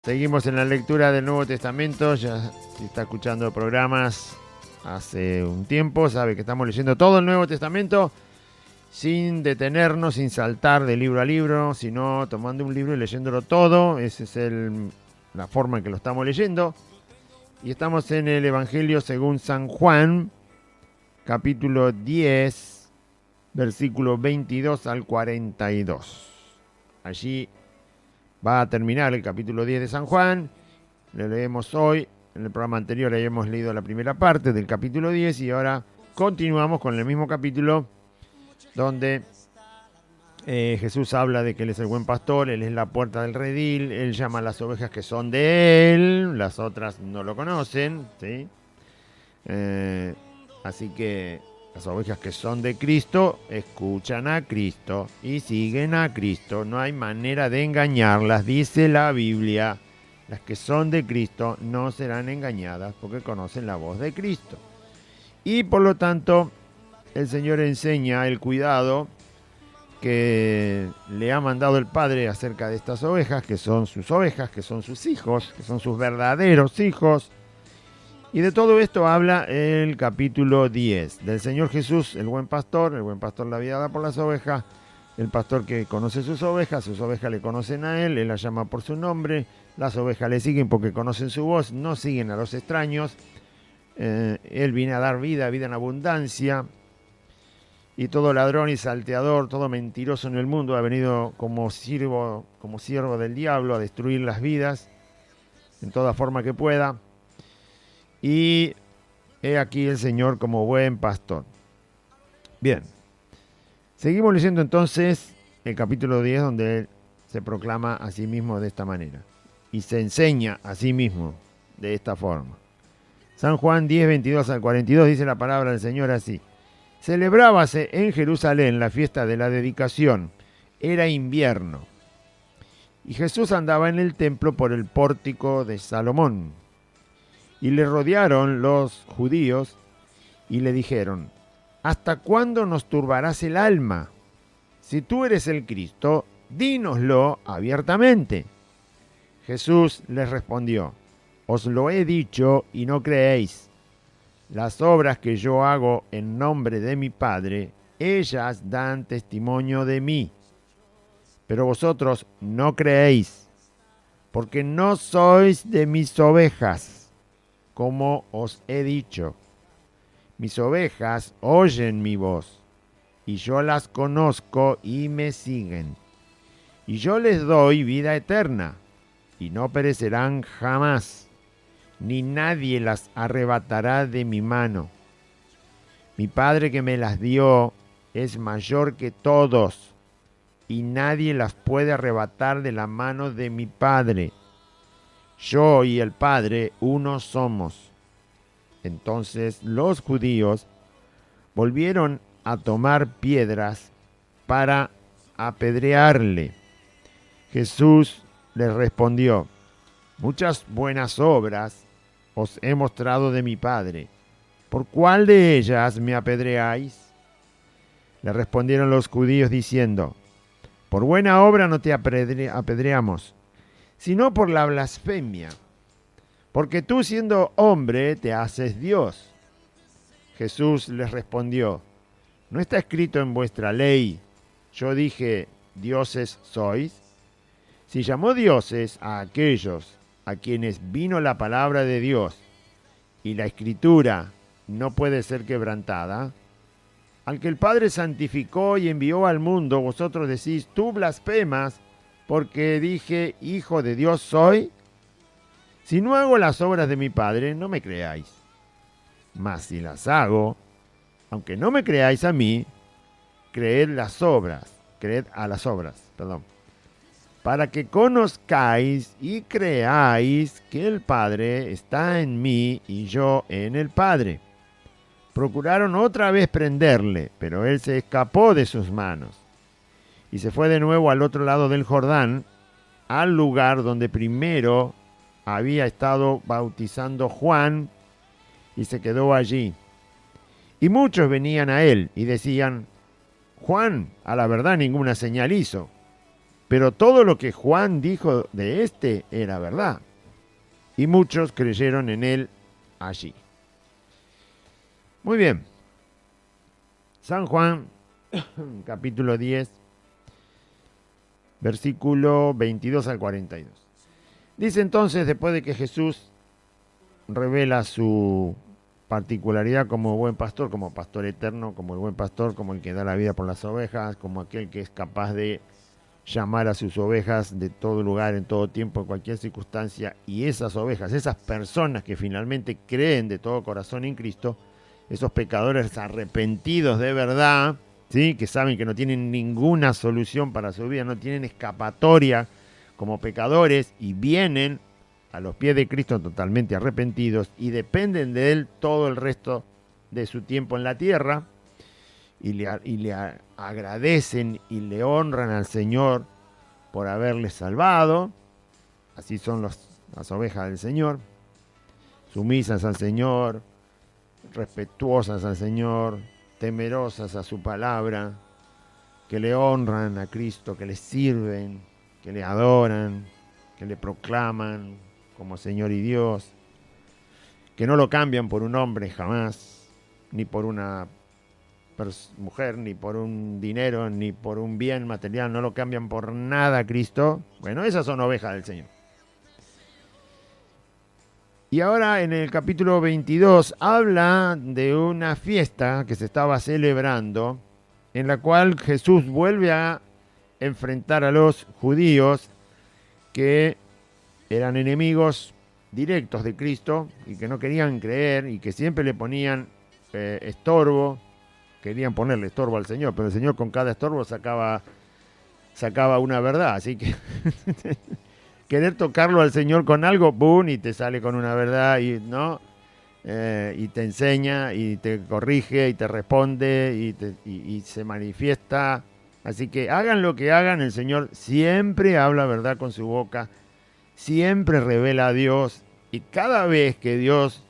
Seguimos en la lectura del Nuevo Testamento. Ya si está escuchando programas hace un tiempo, sabe que estamos leyendo todo el Nuevo Testamento sin detenernos, sin saltar de libro a libro, sino tomando un libro y leyéndolo todo. Esa es la forma en que lo estamos leyendo. Y estamos en el Evangelio según San Juan, capítulo 10, versículo 22 al 42. Allí va a terminar el capítulo 10 de San Juan. Lo leemos hoy. En el programa anterior habíamos leído la primera parte del capítulo 10 y ahora continuamos con el mismo capítulo donde Jesús habla de que Él es el buen pastor, Él es la puerta del redil, Él llama a las ovejas que son de Él, las otras no lo conocen, ¿sí? Así que las ovejas que son de Cristo escuchan a Cristo y siguen a Cristo. No hay manera de engañarlas, dice la Biblia. Las que son de Cristo no serán engañadas porque conocen la voz de Cristo. Y por lo tanto, el Señor enseña el cuidado que le ha mandado el Padre acerca de estas ovejas, que son sus ovejas, que son sus hijos, que son sus verdaderos hijos. Y de todo esto habla el capítulo 10, del Señor Jesús, el buen pastor la vida da por las ovejas, el pastor que conoce sus ovejas le conocen a Él las llama por su nombre, las ovejas le siguen porque conocen su voz, no siguen a los extraños. Él viene a dar vida en abundancia, y todo ladrón y salteador, todo mentiroso en el mundo ha venido como siervo del diablo a destruir las vidas en toda forma que pueda. Y he aquí el Señor como buen pastor. Bien, seguimos leyendo entonces el capítulo 10, donde Él se proclama a sí mismo de esta manera y se enseña a sí mismo de esta forma. San Juan 10, 22 al 42 dice la palabra del Señor así: celebrábase en Jerusalén la fiesta de la dedicación. Era invierno y Jesús andaba en el templo por el pórtico de Salomón. Y le rodearon los judíos y le dijeron: ¿hasta cuándo nos turbarás el alma? Si tú eres el Cristo, dínoslo abiertamente. Jesús les respondió: os lo he dicho y no creéis. Las obras que yo hago en nombre de mi Padre, ellas dan testimonio de mí. Pero vosotros no creéis, porque no sois de mis ovejas. Como os he dicho, mis ovejas oyen mi voz, y yo las conozco y me siguen. Y yo les doy vida eterna, y no perecerán jamás, ni nadie las arrebatará de mi mano. Mi Padre que me las dio es mayor que todos, y nadie las puede arrebatar de la mano de mi Padre. Yo y el Padre uno somos. Entonces los judíos volvieron a tomar piedras para apedrearle. Jesús les respondió: muchas buenas obras os he mostrado de mi Padre. ¿Por cuál de ellas me apedreáis? Le respondieron los judíos diciendo: por buena obra no te apedreamos, sino por la blasfemia, porque tú siendo hombre te haces Dios. Jesús les respondió: ¿no está escrito en vuestra ley, yo dije, dioses sois? Si llamó dioses a aquellos a quienes vino la palabra de Dios, y la escritura no puede ser quebrantada, al que el Padre santificó y envió al mundo, vosotros decís, tú blasfemas, porque dije, hijo de Dios soy. Si no hago las obras de mi Padre, no me creáis. Mas si las hago, aunque no me creáis a mí, creed a las obras, para que conozcáis y creáis que el Padre está en mí y yo en el Padre. Procuraron otra vez prenderle, pero él se escapó de sus manos y se fue de nuevo al otro lado del Jordán, al lugar donde primero había estado bautizando Juan, y se quedó allí. Y muchos venían a él y decían: Juan, a la verdad, ninguna señal hizo, Pero todo lo que Juan dijo de este era verdad. Y muchos creyeron en él allí. Muy bien. San Juan, capítulo 10, versículo 22 al 42. Dice entonces, después de que Jesús revela su particularidad como buen pastor, como pastor eterno, como el buen pastor, como el que da la vida por las ovejas, como aquel que es capaz de llamar a sus ovejas de todo lugar, en todo tiempo, en cualquier circunstancia, y esas ovejas, esas personas que finalmente creen de todo corazón en Cristo, esos pecadores arrepentidos de verdad, ¿sí? Que saben que no tienen ninguna solución para su vida, no tienen escapatoria como pecadores y vienen a los pies de Cristo totalmente arrepentidos y dependen de Él todo el resto de su tiempo en la tierra y le agradecen y le honran al Señor por haberles salvado. Así son las ovejas del Señor, sumisas al Señor, respetuosas al Señor, temerosas a su palabra, que le honran a Cristo, que le sirven, que le adoran, que le proclaman como Señor y Dios, que no lo cambian por un hombre jamás, ni por una mujer, ni por un dinero, ni por un bien material, no lo cambian por nada a Cristo. Bueno, esas son ovejas del Señor. Y ahora en el capítulo 22 habla de una fiesta que se estaba celebrando, en la cual Jesús vuelve a enfrentar a los judíos que eran enemigos directos de Cristo y que no querían creer y que siempre le ponían estorbo, querían ponerle estorbo al Señor, pero el Señor con cada estorbo sacaba una verdad, así que querer tocarlo al Señor con algo, ¡pum!, y te sale con una verdad, y no, y te enseña, y te corrige, y te responde, y se manifiesta. Así que hagan lo que hagan, el Señor siempre habla verdad con su boca, siempre revela a Dios, y cada vez que Dios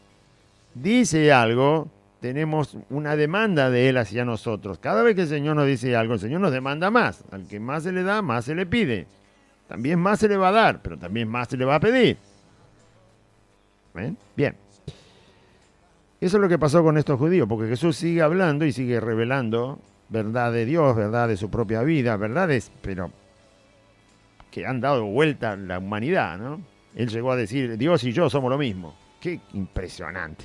dice algo, tenemos una demanda de Él hacia nosotros. Cada vez que el Señor nos dice algo, el Señor nos demanda más. Al que más se le da, más se le pide. También más se le va a dar, pero también más se le va a pedir. ¿Ven? Bien. Eso es lo que pasó con estos judíos, porque Jesús sigue hablando y sigue revelando verdad de Dios, verdad de su propia vida, verdades, pero que han dado vuelta a la humanidad, ¿no? Él llegó a decir, Dios y yo somos lo mismo. ¡Qué impresionante!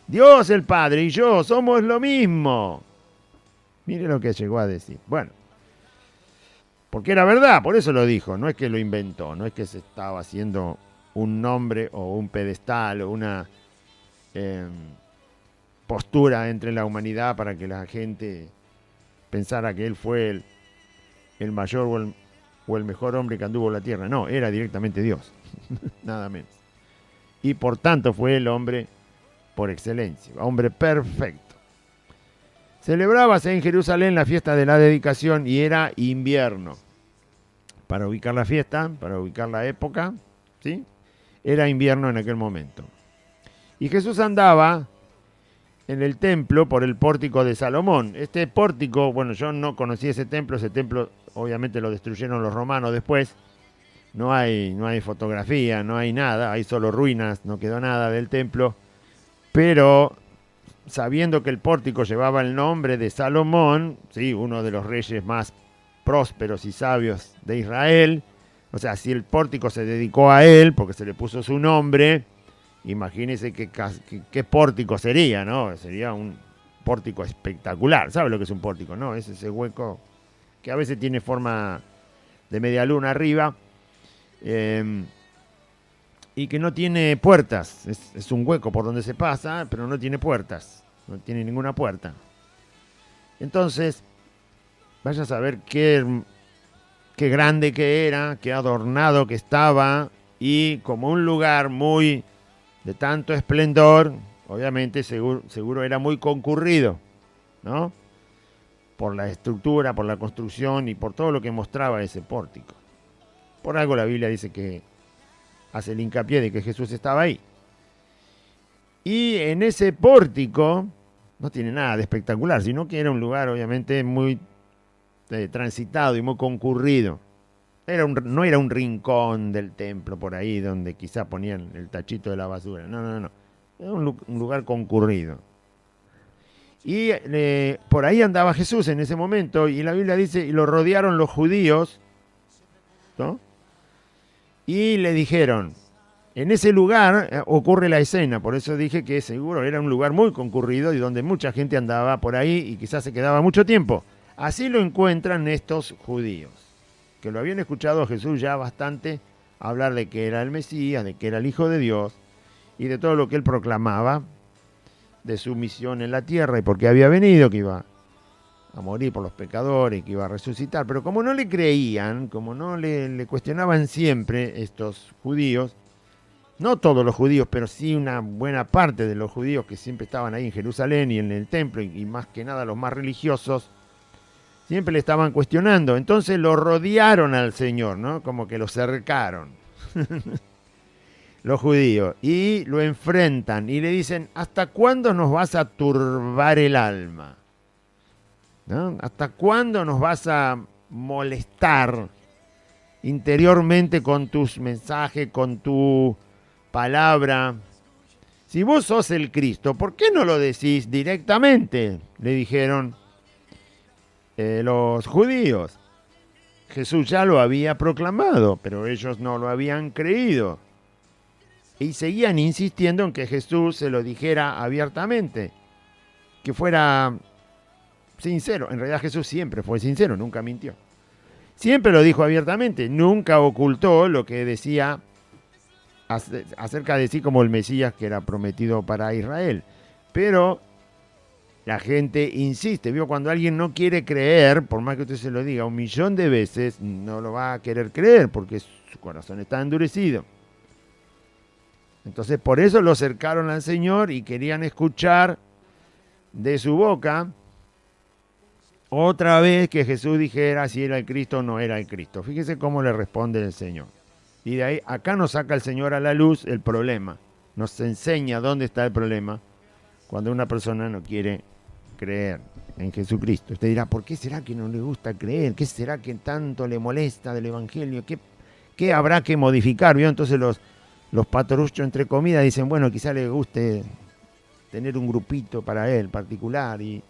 Dios el Padre y yo somos lo mismo. Mire lo que llegó a decir. Bueno, porque era verdad, por eso lo dijo. No es que lo inventó, no es que se estaba haciendo un nombre o un pedestal o una postura entre la humanidad para que la gente pensara que él fue el mayor o el mejor hombre que anduvo en la tierra. No, era directamente Dios, nada menos. Y por tanto fue el hombre por excelencia, hombre perfecto. Celebrábase en Jerusalén la fiesta de la dedicación y era invierno. Para ubicar la fiesta, para ubicar la época, ¿sí? Era invierno en aquel momento. Y Jesús andaba en el templo por el pórtico de Salomón. Este pórtico, bueno, yo no conocí ese templo obviamente lo destruyeron los romanos después. No hay fotografía, no hay nada, hay solo ruinas, no quedó nada del templo. Pero sabiendo que el pórtico llevaba el nombre de Salomón, ¿sí?, uno de los reyes más prósperos y sabios de Israel, o sea, si el pórtico se dedicó a él, porque se le puso su nombre, imagínense qué pórtico sería, ¿no? Sería un pórtico espectacular. ¿Sabe lo que es un pórtico, no? Es ese hueco que a veces tiene forma de media luna arriba, y que no tiene puertas. Es un hueco por donde se pasa, pero no tiene puertas. No tiene ninguna puerta. Entonces, vaya a saber qué grande que era, qué adornado que estaba, y como un lugar muy de tanto esplendor, obviamente seguro era muy concurrido, ¿no? Por la estructura, por la construcción y por todo lo que mostraba ese pórtico. Por algo la Biblia dice que hace el hincapié de que Jesús estaba ahí. Y en ese pórtico no tiene nada de espectacular, sino que era un lugar obviamente muy transitado y muy concurrido. No era un rincón del templo por ahí donde quizá ponían el tachito de la basura. No, no, no. Era un lugar concurrido. Y por ahí andaba Jesús en ese momento, y la Biblia dice, y lo rodearon los judíos, ¿no? Y le dijeron, en ese lugar ocurre la escena, por eso dije que seguro era un lugar muy concurrido y donde mucha gente andaba por ahí y quizás se quedaba mucho tiempo. Así lo encuentran estos judíos, que lo habían escuchado a Jesús ya bastante hablar de que era el Mesías, de que era el Hijo de Dios y de todo lo que él proclamaba, de su misión en la tierra y por qué había venido, que iba a morir por los pecadores, que iba a resucitar. Pero como no le creían, como no le cuestionaban siempre estos judíos, no todos los judíos, pero sí una buena parte de los judíos que siempre estaban ahí en Jerusalén y en el templo, y más que nada los más religiosos, siempre le estaban cuestionando. Entonces lo rodearon al Señor, ¿no? Como que lo cercaron los judíos, y lo enfrentan y le dicen, ¿hasta cuándo nos vas a turbar el alma? ¿No? ¿Hasta cuándo nos vas a molestar interiormente con tus mensajes, con tu palabra? Si vos sos el Cristo, ¿por qué no lo decís directamente? Le dijeron los judíos. Jesús ya lo había proclamado, pero ellos no lo habían creído. Y seguían insistiendo en que Jesús se lo dijera abiertamente, que fuera sincero. En realidad Jesús siempre fue sincero, nunca mintió. Siempre lo dijo abiertamente, nunca ocultó lo que decía acerca de sí como el Mesías que era prometido para Israel. Pero la gente insiste, ¿vio? Cuando alguien no quiere creer, por más que usted se lo diga 1.000.000 de veces, no lo va a querer creer porque su corazón está endurecido. Entonces por eso lo acercaron al Señor y querían escuchar de su boca otra vez que Jesús dijera si era el Cristo o no era el Cristo. Fíjese cómo le responde el Señor. Y de ahí, acá nos saca el Señor a la luz el problema. Nos enseña dónde está el problema cuando una persona no quiere creer en Jesucristo. Usted dirá, ¿por qué será que no le gusta creer? ¿Qué será que tanto le molesta del Evangelio? ¿Qué habrá que modificar? ¿Vio? Entonces los patoruchos entre comidas dicen, bueno, quizá le guste tener un grupito para él particular y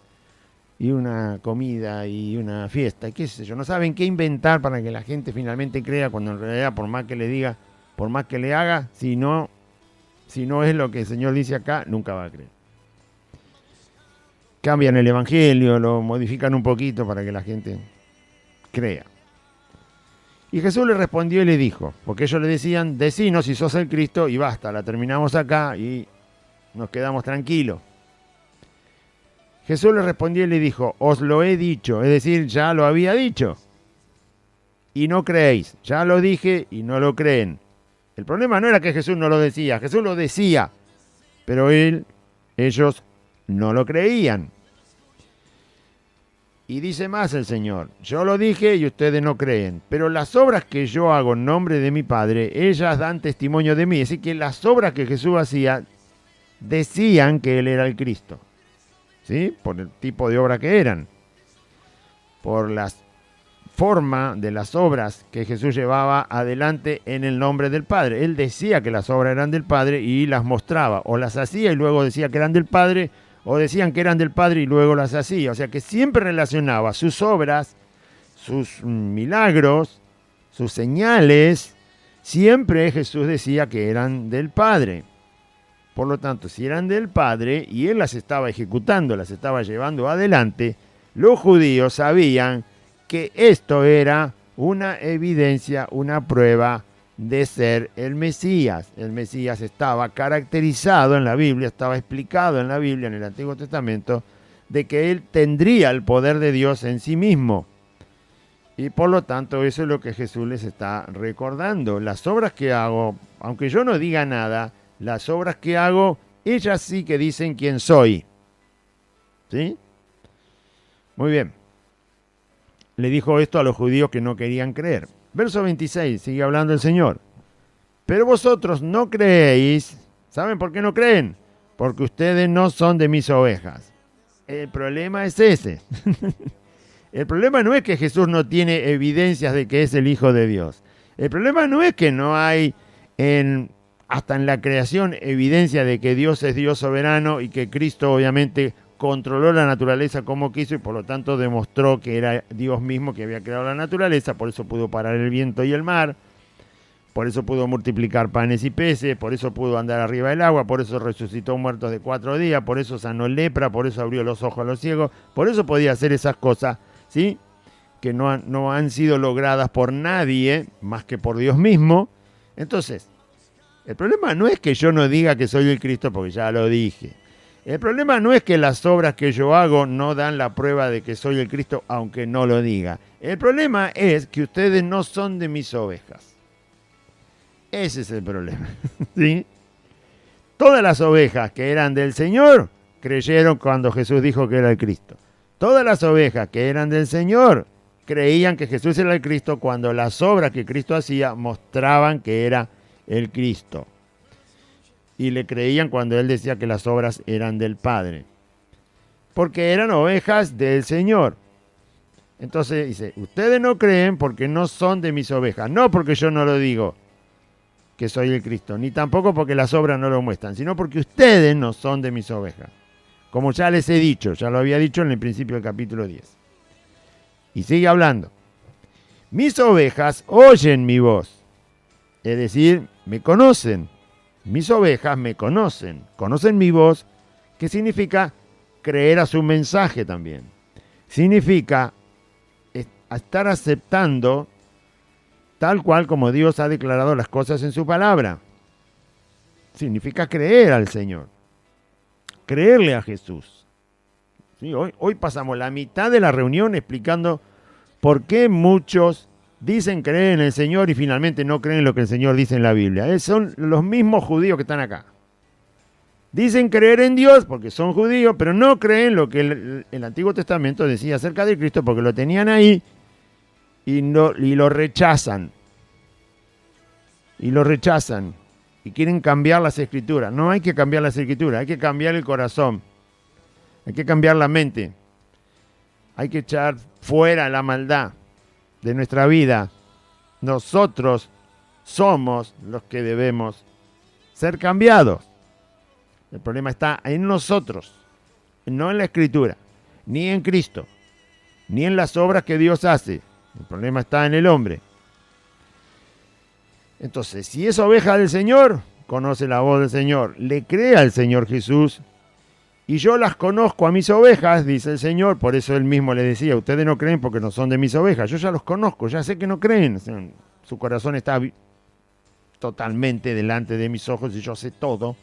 una comida y una fiesta, qué sé yo. No saben qué inventar para que la gente finalmente crea, cuando en realidad por más que le diga, por más que le haga, si no es lo que el Señor dice acá, nunca va a creer. Cambian el Evangelio, lo modifican un poquito para que la gente crea. Y Jesús le respondió y le dijo, porque ellos le decían, decinos si sos el Cristo y basta, la terminamos acá y nos quedamos tranquilos. Jesús le respondió y le dijo, os lo he dicho, es decir, ya lo había dicho, y no creéis, ya lo dije y no lo creen. El problema no era que Jesús no lo decía, Jesús lo decía, pero ellos no lo creían. Y dice más el Señor, yo lo dije y ustedes no creen, pero las obras que yo hago en nombre de mi Padre, ellas dan testimonio de mí. Es decir, que las obras que Jesús hacía decían que Él era el Cristo, ¿sí? Por el tipo de obra que eran, por la forma de las obras que Jesús llevaba adelante en el nombre del Padre. Él decía que las obras eran del Padre y las mostraba, o las hacía y luego decía que eran del Padre, o decían que eran del Padre y luego las hacía. O sea que siempre relacionaba sus obras, sus milagros, sus señales, siempre Jesús decía que eran del Padre. Por lo tanto, si eran del Padre y Él las estaba ejecutando, las estaba llevando adelante, los judíos sabían que esto era una evidencia, una prueba de ser el Mesías. El Mesías estaba caracterizado en la Biblia, estaba explicado en la Biblia, en el Antiguo Testamento, de que Él tendría el poder de Dios en sí mismo. Y por lo tanto, eso es lo que Jesús les está recordando. Las obras que hago, aunque yo no diga nada, las obras que hago, ellas sí que dicen quién soy. ¿Sí? Muy bien. Le dijo esto a los judíos que no querían creer. Verso 26, sigue hablando el Señor. Pero vosotros no creéis. ¿Saben por qué no creen? Porque ustedes no son de mis ovejas. El problema es ese. El problema no es que Jesús no tiene evidencias de que es el Hijo de Dios. El problema no es que no hay hasta en la creación evidencia de que Dios es Dios soberano y que Cristo obviamente controló la naturaleza como quiso y por lo tanto demostró que era Dios mismo que había creado la naturaleza, por eso pudo parar el viento y el mar, por eso pudo multiplicar panes y peces, por eso pudo andar arriba del agua, por eso resucitó muertos de 4 días, por eso sanó lepra, por eso abrió los ojos a los ciegos, por eso podía hacer esas cosas, ¿sí? Que no han sido logradas por nadie más que por Dios mismo. Entonces, el problema no es que yo no diga que soy el Cristo, porque ya lo dije. El problema no es que las obras que yo hago no dan la prueba de que soy el Cristo, aunque no lo diga. El problema es que ustedes no son de mis ovejas. Ese es el problema. ¿Sí? Todas las ovejas que eran del Señor creyeron cuando Jesús dijo que era el Cristo. Todas las ovejas que eran del Señor creían que Jesús era el Cristo cuando las obras que Cristo hacía mostraban que era el Cristo. Y le creían cuando él decía que las obras eran del Padre. Porque eran ovejas del Señor. Entonces dice, ustedes no creen porque no son de mis ovejas. No porque yo no lo digo que soy el Cristo, ni tampoco porque las obras no lo muestran, sino porque ustedes no son de mis ovejas. Como ya les he dicho, ya lo había dicho en el principio del capítulo 10. Y sigue hablando. Mis ovejas oyen mi voz. Es decir, me conocen. Mis ovejas me conocen. Conocen mi voz, que significa creer a su mensaje también. Significa estar aceptando tal cual como Dios ha declarado las cosas en su palabra. Significa creer al Señor. Creerle a Jesús. Sí, hoy pasamos la mitad de la reunión explicando por qué muchos dicen creer en el Señor y finalmente no creen lo que el Señor dice en la Biblia. Son los mismos judíos que están acá. Dicen creer en Dios porque son judíos, pero no creen lo que el Antiguo Testamento decía acerca de Cristo porque lo tenían ahí y lo rechazan. Y lo rechazan. Y quieren cambiar las Escrituras. No hay que cambiar las Escrituras, hay que cambiar el corazón. Hay que cambiar la mente. Hay que echar fuera la maldad de nuestra vida. Nosotros somos los que debemos ser cambiados. El problema está en nosotros, no en la Escritura, ni en Cristo, ni en las obras que Dios hace. El problema está en el hombre. Entonces, si es oveja del Señor, conoce la voz del Señor, le cree al Señor Jesús, y yo las conozco a mis ovejas, dice el Señor, por eso él mismo le decía, ustedes no creen porque no son de mis ovejas, yo ya los conozco, ya sé que no creen, su corazón está totalmente delante de mis ojos y yo sé todo.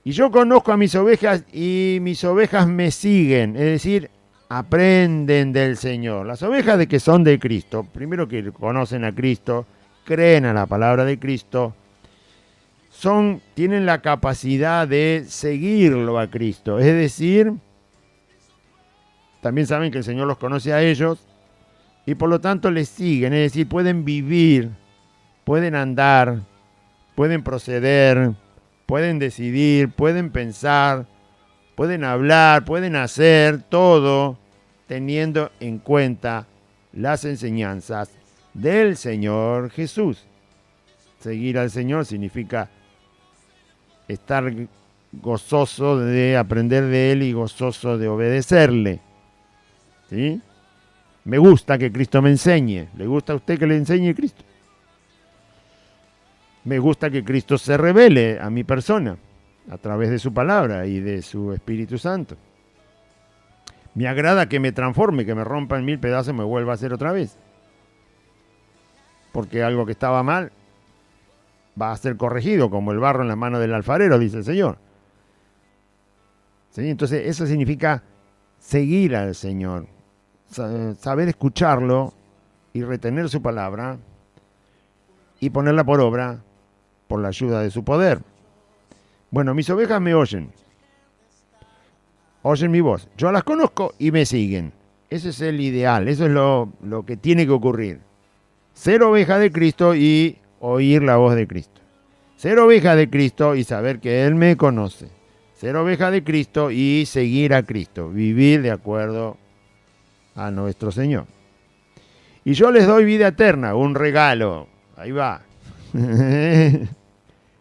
Y yo conozco a mis ovejas y mis ovejas me siguen, es decir, aprenden del Señor. Las ovejas de que son de Cristo, primero que conocen a Cristo, creen a la palabra de Cristo, tienen la capacidad de seguirlo a Cristo. Es decir, también saben que el Señor los conoce a ellos y por lo tanto les siguen. Es decir, pueden vivir, pueden andar, pueden proceder, pueden decidir, pueden pensar, pueden hablar, pueden hacer todo teniendo en cuenta las enseñanzas del Señor Jesús. Seguir al Señor significa estar gozoso de aprender de Él y gozoso de obedecerle. ¿Sí? Me gusta que Cristo me enseñe. ¿Le gusta a usted que le enseñe Cristo? Me gusta que Cristo se revele a mi persona a través de su palabra y de su Espíritu Santo. Me agrada que me transforme, que me rompa en 1000 pedazos y me vuelva a hacer otra vez. Porque algo que estaba mal va a ser corregido como el barro en la mano del alfarero, dice el Señor. ¿Sí? Entonces eso significa seguir al Señor, saber escucharlo y retener su palabra y ponerla por obra por la ayuda de su poder. Bueno, mis ovejas me oyen mi voz, yo las conozco y me siguen. Ese es el ideal, eso es lo que tiene que ocurrir. Ser oveja de Cristo y oír la voz de Cristo. Ser oveja de Cristo y saber que Él me conoce. Ser oveja de Cristo y seguir a Cristo. Vivir de acuerdo a nuestro Señor. Y yo les doy vida eterna, un regalo. Ahí va.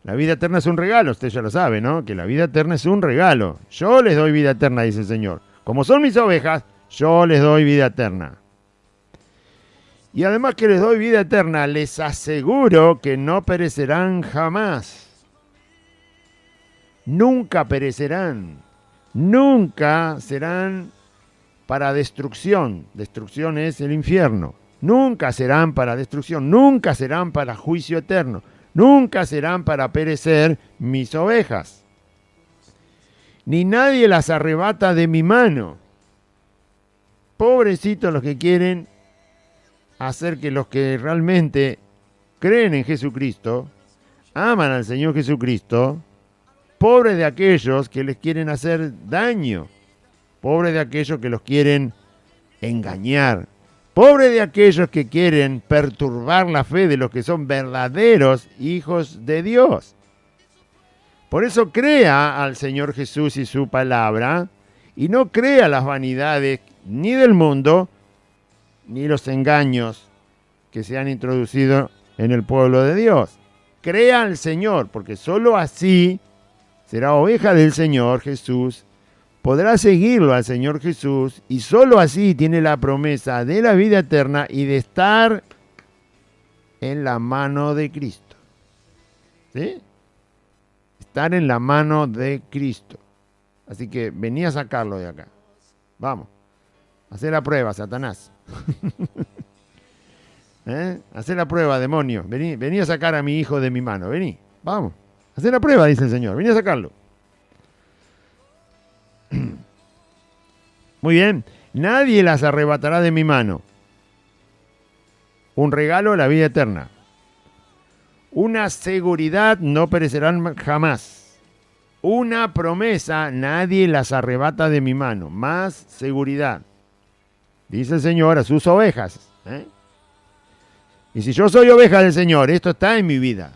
La vida eterna es un regalo, usted ya lo sabe, ¿no? Que la vida eterna es un regalo. Yo les doy vida eterna, dice el Señor. Como son mis ovejas, yo les doy vida eterna. Y además que les doy vida eterna, les aseguro que no perecerán jamás. Nunca perecerán. Nunca serán para destrucción. Destrucción es el infierno. Nunca serán para destrucción. Nunca serán para juicio eterno. Nunca serán para perecer mis ovejas. Ni nadie las arrebata de mi mano. Pobrecitos los que quieren hacer que los que realmente creen en Jesucristo, aman al Señor Jesucristo, pobres de aquellos que les quieren hacer daño, pobres de aquellos que los quieren engañar, pobres de aquellos que quieren perturbar la fe de los que son verdaderos hijos de Dios. Por eso crea al Señor Jesús y su palabra, y no crea las vanidades ni del mundo, ni los engaños que se han introducido en el pueblo de Dios. Crea al Señor, porque sólo así será oveja del Señor Jesús, podrá seguirlo al Señor Jesús, y sólo así tiene la promesa de la vida eterna y de estar en la mano de Cristo. ¿Sí? Estar en la mano de Cristo. Así que vení a sacarlo de acá. Vamos. Hacé la prueba, Satanás. Hacé la prueba, demonio. Vení a sacar a mi hijo de mi mano. Vení. Vamos. Hacé la prueba, dice el Señor. Vení a sacarlo. Muy bien. Nadie las arrebatará de mi mano. Un regalo, la vida eterna. Una seguridad, no perecerán jamás. Una promesa, nadie las arrebata de mi mano. Más seguridad. Dice el Señor a sus ovejas. Y si yo soy oveja del Señor, esto está en mi vida.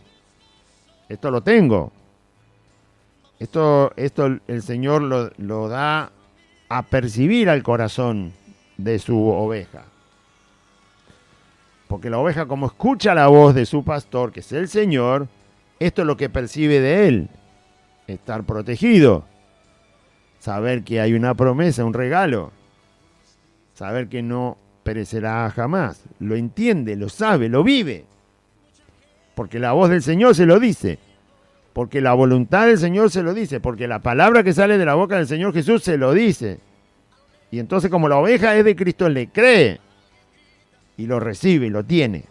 Esto lo tengo. Esto el Señor lo da a percibir al corazón de su oveja. Porque la oveja, como escucha la voz de su pastor, que es el Señor, esto es lo que percibe de él. Estar protegido. Saber que hay una promesa, un regalo. Saber que no perecerá jamás. Lo entiende, lo sabe, lo vive. Porque la voz del Señor se lo dice. Porque la voluntad del Señor se lo dice. Porque la palabra que sale de la boca del Señor Jesús se lo dice. Y entonces, como la oveja es de Cristo, le cree. Y lo recibe y lo tiene.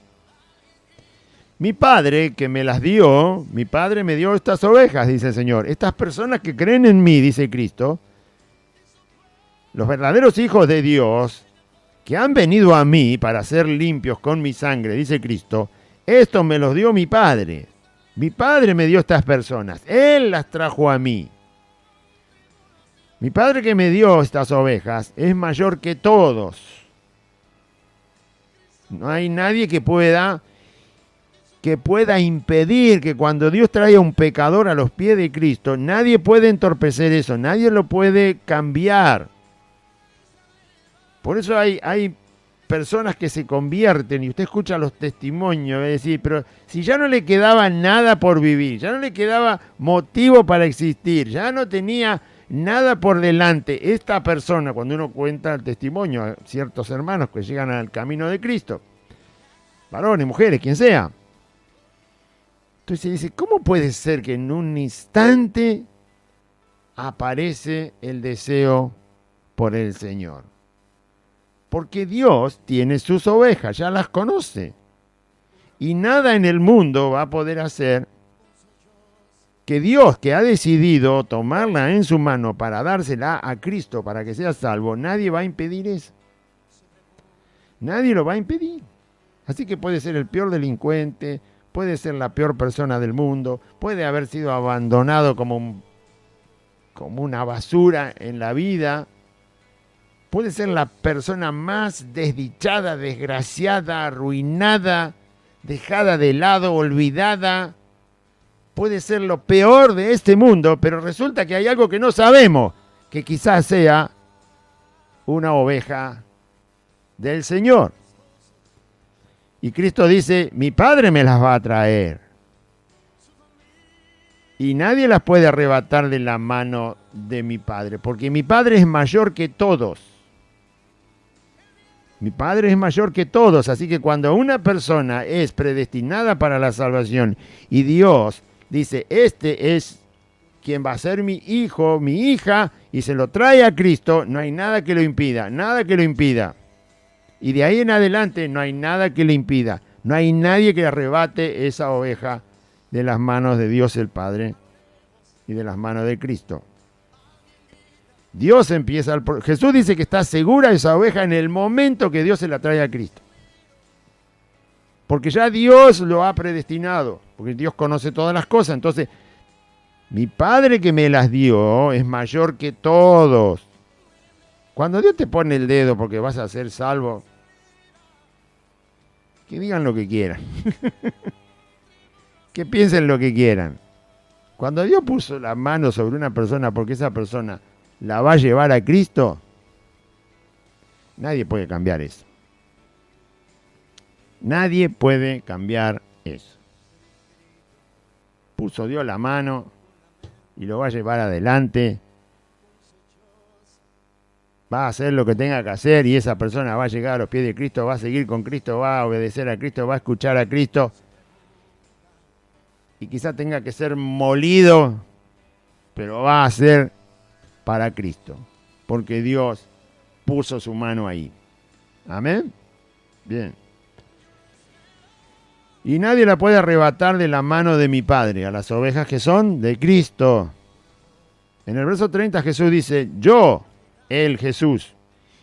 Mi Padre que me las dio, mi Padre me dio estas ovejas, dice el Señor. Estas personas que creen en mí, dice Cristo, los verdaderos hijos de Dios, que han venido a mí para ser limpios con mi sangre, dice Cristo, esto me los dio mi Padre. Mi Padre me dio estas personas. Él las trajo a mí. Mi Padre que me dio estas ovejas es mayor que todos. No hay nadie que pueda impedir que cuando Dios trae a un pecador a los pies de Cristo, nadie puede entorpecer eso, nadie lo puede cambiar. Por eso hay personas que se convierten, y usted escucha los testimonios, es decir, pero si ya no le quedaba nada por vivir, ya no le quedaba motivo para existir, ya no tenía nada por delante, esta persona, cuando uno cuenta el testimonio a ciertos hermanos que llegan al camino de Cristo, varones, mujeres, quien sea, entonces dice, ¿cómo puede ser que en un instante aparece el deseo por el Señor? Porque Dios tiene sus ovejas, ya las conoce. Y nada en el mundo va a poder hacer que Dios, que ha decidido tomarla en su mano para dársela a Cristo para que sea salvo, nadie va a impedir eso. Nadie lo va a impedir. Así que puede ser el peor delincuente, puede ser la peor persona del mundo, puede haber sido abandonado como una basura en la vida, puede ser la persona más desdichada, desgraciada, arruinada, dejada de lado, olvidada, puede ser lo peor de este mundo, pero resulta que hay algo que no sabemos, que quizás sea una oveja del Señor. Y Cristo dice, mi Padre me las va a traer. Y nadie las puede arrebatar de la mano de mi Padre, porque mi Padre es mayor que todos. Mi Padre es mayor que todos, así que cuando una persona es predestinada para la salvación y Dios dice, este es quien va a ser mi hijo, mi hija, y se lo trae a Cristo, no hay nada que lo impida, nada que lo impida. Y de ahí en adelante no hay nada que le impida, no hay nadie que arrebate esa oveja de las manos de Dios el Padre y de las manos de Cristo. Dios empieza, Jesús dice que está segura esa oveja en el momento que Dios se la trae a Cristo. Porque ya Dios lo ha predestinado, porque Dios conoce todas las cosas. Entonces, mi Padre que me las dio es mayor que todos. Cuando Dios te pone el dedo porque vas a ser salvo, que digan lo que quieran. Que piensen lo que quieran. Cuando Dios puso la mano sobre una persona porque esa persona la va a llevar a Cristo, nadie puede cambiar eso. Nadie puede cambiar eso. Puso Dios la mano y lo va a llevar adelante. Va a hacer lo que tenga que hacer y esa persona va a llegar a los pies de Cristo, va a seguir con Cristo, va a obedecer a Cristo, va a escuchar a Cristo. Y quizá tenga que ser molido, pero va a ser para Cristo, porque Dios puso su mano ahí. Amén. Bien. Y nadie la puede arrebatar de la mano de mi Padre, a las ovejas que son de Cristo. En el verso 30 Jesús dice, yo, el Jesús,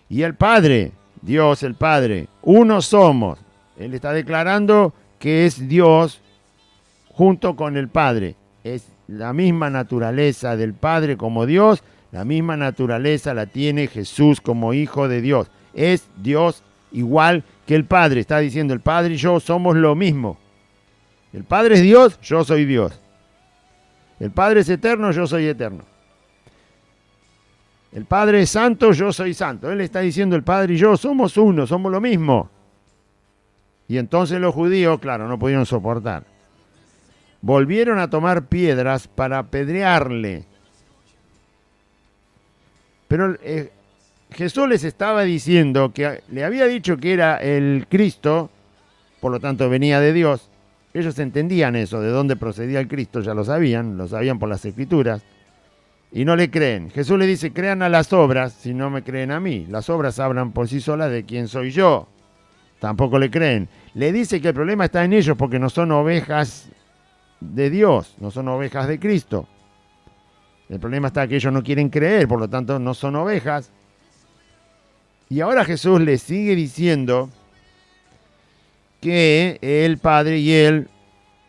y el Padre, Dios el Padre, uno somos. Él está declarando que es Dios junto con el Padre. Es la misma naturaleza del Padre como Dios, la misma naturaleza la tiene Jesús como Hijo de Dios. Es Dios igual que el Padre. Está diciendo, el Padre y yo somos lo mismo. El Padre es Dios, yo soy Dios. El Padre es eterno, yo soy eterno. El Padre es santo, yo soy santo. Él está diciendo, el Padre y yo somos uno, somos lo mismo. Y entonces los judíos, claro, no pudieron soportar. Volvieron a tomar piedras para apedrearle. Pero Jesús les estaba diciendo que le había dicho que era el Cristo, por lo tanto venía de Dios. Ellos entendían eso, de dónde procedía el Cristo, ya lo sabían por las Escrituras. Y no le creen. Jesús le dice, crean a las obras si no me creen a mí. Las obras hablan por sí solas de quién soy yo. Tampoco le creen. Le dice que el problema está en ellos porque no son ovejas de Dios, no son ovejas de Cristo. El problema está que ellos no quieren creer, por lo tanto no son ovejas. Y ahora Jesús les sigue diciendo que el Padre y Él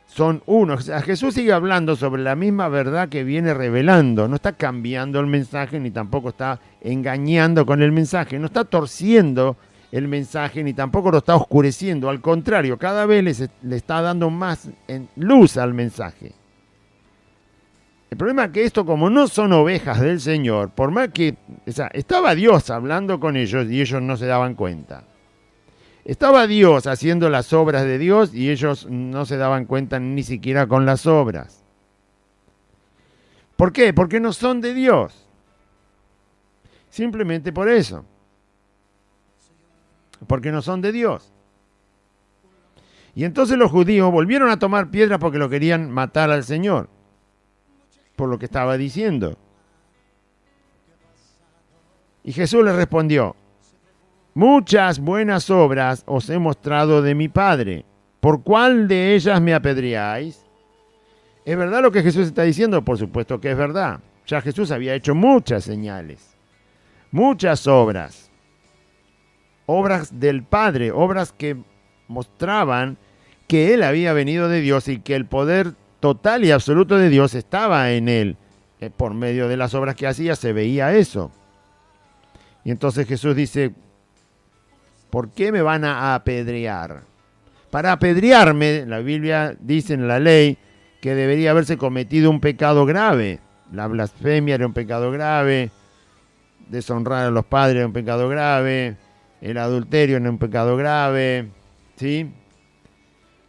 son uno. O sea, Jesús sigue hablando sobre la misma verdad que viene revelando. No está cambiando el mensaje, ni tampoco está engañando con el mensaje. No está torciendo el mensaje, ni tampoco lo está oscureciendo. Al contrario, cada vez le está dando más luz al mensaje. El problema es que esto, como no son ovejas del Señor, por más que, o sea, estaba Dios hablando con ellos y ellos no se daban cuenta. Estaba Dios haciendo las obras de Dios y ellos no se daban cuenta ni siquiera con las obras. ¿Por qué? Porque no son de Dios. Simplemente por eso. Porque no son de Dios. Y entonces los judíos volvieron a tomar piedras porque lo querían matar al Señor. Por lo que estaba diciendo. Y Jesús les respondió, muchas buenas obras os he mostrado de mi Padre. ¿Por cuál de ellas me apedreáis? ¿Es verdad lo que Jesús está diciendo? Por supuesto que es verdad. Ya Jesús había hecho muchas señales. Muchas obras. Obras del Padre. Obras que mostraban que Él había venido de Dios y que el poder total y absoluto de Dios estaba en Él. Por medio de las obras que hacía se veía eso. Y entonces Jesús dice, ¿por qué me van a apedrear? Para apedrearme, la Biblia dice en la ley que debería haberse cometido un pecado grave. La blasfemia era un pecado grave, deshonrar a los padres era un pecado grave, El adulterio era un pecado grave, ¿sí?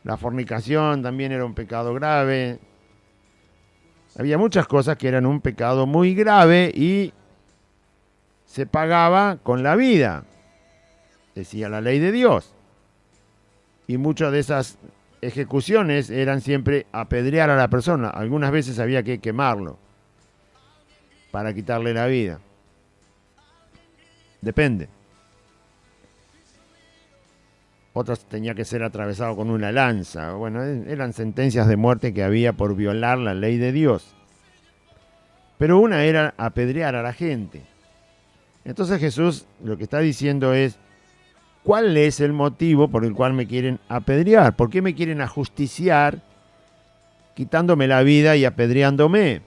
La fornicación también era un pecado grave. Había muchas cosas que eran un pecado muy grave y se pagaba con la vida, decía la ley de Dios. Y muchas de esas ejecuciones eran siempre apedrear a la persona. Algunas veces había que quemarlo para quitarle la vida. Depende. Otras tenía que ser atravesado con una lanza. Bueno, eran sentencias de muerte que había por violar la ley de Dios. Pero una era apedrear a la gente. Entonces Jesús lo que está diciendo es, ¿cuál es el motivo por el cual me quieren apedrear? ¿Por qué me quieren ajusticiar quitándome la vida y apedreándome?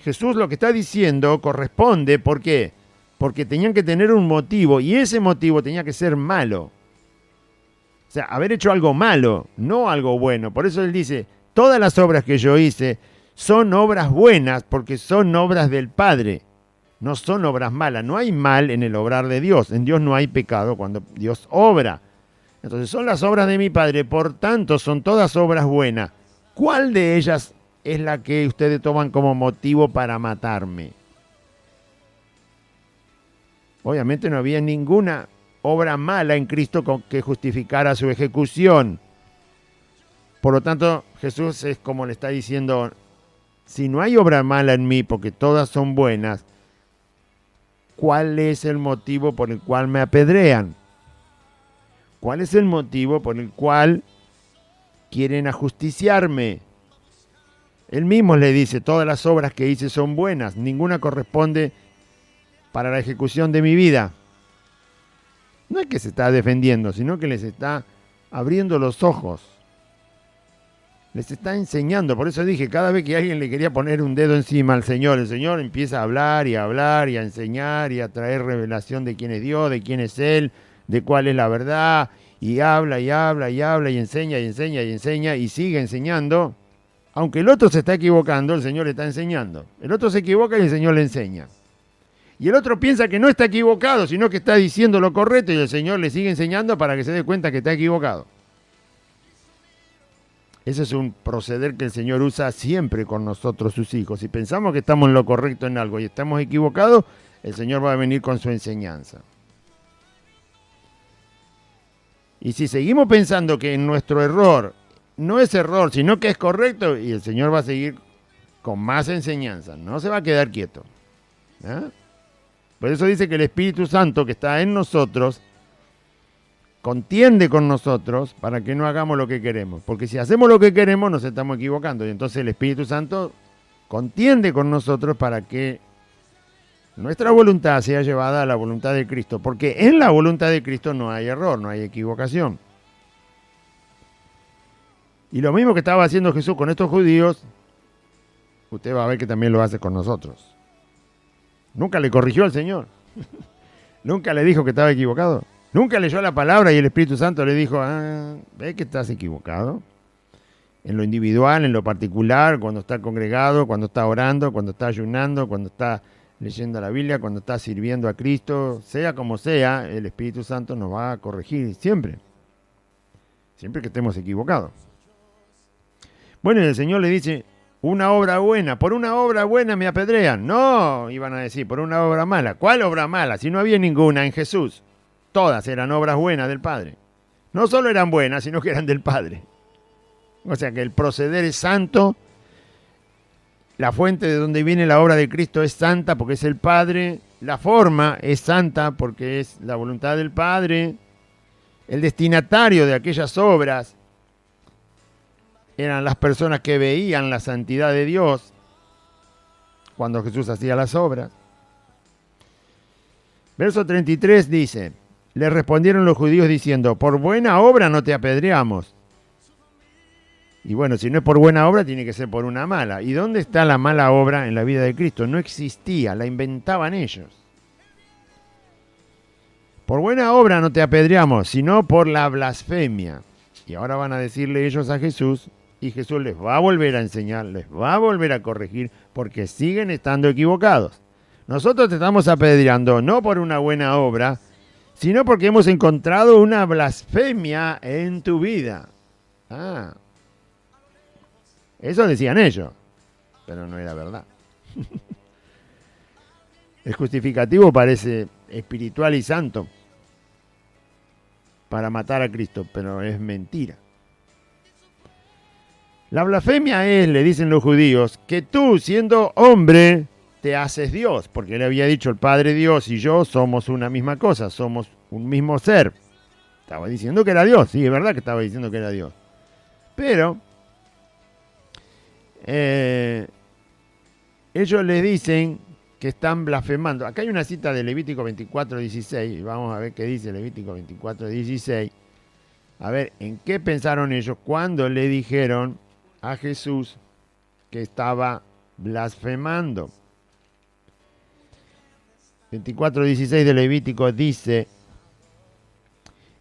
Jesús lo que está diciendo corresponde, ¿por qué? Porque tenían que tener un motivo y ese motivo tenía que ser malo. O sea, haber hecho algo malo, no algo bueno. Por eso él dice, todas las obras que yo hice son obras buenas porque son obras del Padre. No son obras malas. No hay mal en el obrar de Dios. En Dios no hay pecado cuando Dios obra. Entonces son las obras de mi Padre, por tanto son todas obras buenas. ¿Cuál de ellas es la que ustedes toman como motivo para matarme? Obviamente no había ninguna obra mala en Cristo que justificara su ejecución. Por lo tanto, Jesús es como le está diciendo, si no hay obra mala en mí, porque todas son buenas, ¿cuál es el motivo por el cual me apedrean? ¿Cuál es el motivo por el cual quieren ajusticiarme? Él mismo le dice, todas las obras que hice son buenas, ninguna corresponde para la ejecución de mi vida. No es que se está defendiendo, sino que les está abriendo los ojos. Les está enseñando. Por eso dije, cada vez que alguien le quería poner un dedo encima al Señor, el Señor empieza a hablar y a enseñar y a traer revelación de quién es Dios, de quién es Él, de cuál es la verdad, y habla y habla y habla y enseña y enseña y enseña y sigue enseñando. Aunque el otro se está equivocando, el Señor le está enseñando. El otro se equivoca y el Señor le enseña. Y el otro piensa que no está equivocado, sino que está diciendo lo correcto y el Señor le sigue enseñando para que se dé cuenta que está equivocado. Ese es un proceder que el Señor usa siempre con nosotros, sus hijos. Si pensamos que estamos en lo correcto en algo y estamos equivocados, el Señor va a venir con su enseñanza. Y si seguimos pensando que nuestro error no es error, sino que es correcto, y el Señor va a seguir con más enseñanza, no se va a quedar quieto. ¿Eh? Por eso dice que el Espíritu Santo que está en nosotros contiende con nosotros para que no hagamos lo que queremos. Porque si hacemos lo que queremos nos estamos equivocando. Y entonces el Espíritu Santo contiende con nosotros para que nuestra voluntad sea llevada a la voluntad de Cristo. Porque en la voluntad de Cristo no hay error, no hay equivocación. Y lo mismo que estaba haciendo Jesús con estos judíos, usted va a ver que también lo hace con nosotros. Nunca le corrigió al Señor. Nunca le dijo que estaba equivocado. Nunca leyó la palabra y el Espíritu Santo le dijo, ¿ves que estás equivocado? En lo individual, en lo particular, cuando está congregado, cuando está orando, cuando está ayunando, cuando está leyendo la Biblia, cuando está sirviendo a Cristo, sea como sea, el Espíritu Santo nos va a corregir siempre. Siempre que estemos equivocados. Bueno, y el Señor le dice, una obra buena, por una obra buena me apedrean. No, iban a decir, por una obra mala. ¿Cuál obra mala? Si no había ninguna en Jesús. Todas eran obras buenas del Padre. No solo eran buenas, sino que eran del Padre. O sea que el proceder es santo. La fuente de donde viene la obra de Cristo es santa porque es el Padre. La forma es santa porque es la voluntad del Padre. El destinatario de aquellas obras eran las personas que veían la santidad de Dios cuando Jesús hacía las obras. Verso 33 dice, le respondieron los judíos diciendo, por buena obra no te apedreamos. Y bueno, si no es por buena obra, tiene que ser por una mala. ¿Y dónde está la mala obra en la vida de Cristo? No existía, la inventaban ellos. Por buena obra no te apedreamos, sino por la blasfemia. Y ahora van a decirle ellos a Jesús, y Jesús les va a volver a enseñar, les va a volver a corregir, porque siguen estando equivocados. nosotros te estamos apedreando no por una buena obra, sino porque hemos encontrado una blasfemia en tu vida. Ah, eso decían ellos, pero no era verdad. El justificativo parece espiritual y santo para matar a Cristo, pero es mentira. La blasfemia es, le dicen los judíos, que tú, siendo hombre, te haces Dios, porque le había dicho el Padre Dios y yo somos una misma cosa, somos un mismo ser. Estaba diciendo que era Dios, sí, es verdad que estaba diciendo que era Dios. Pero ellos le dicen que están blasfemando. Acá hay una cita de Levítico 24:16, vamos a ver qué dice Levítico 24:16. A ver, ¿en qué pensaron ellos cuando le dijeron a Jesús que estaba blasfemando? 24:16 de Levítico dice: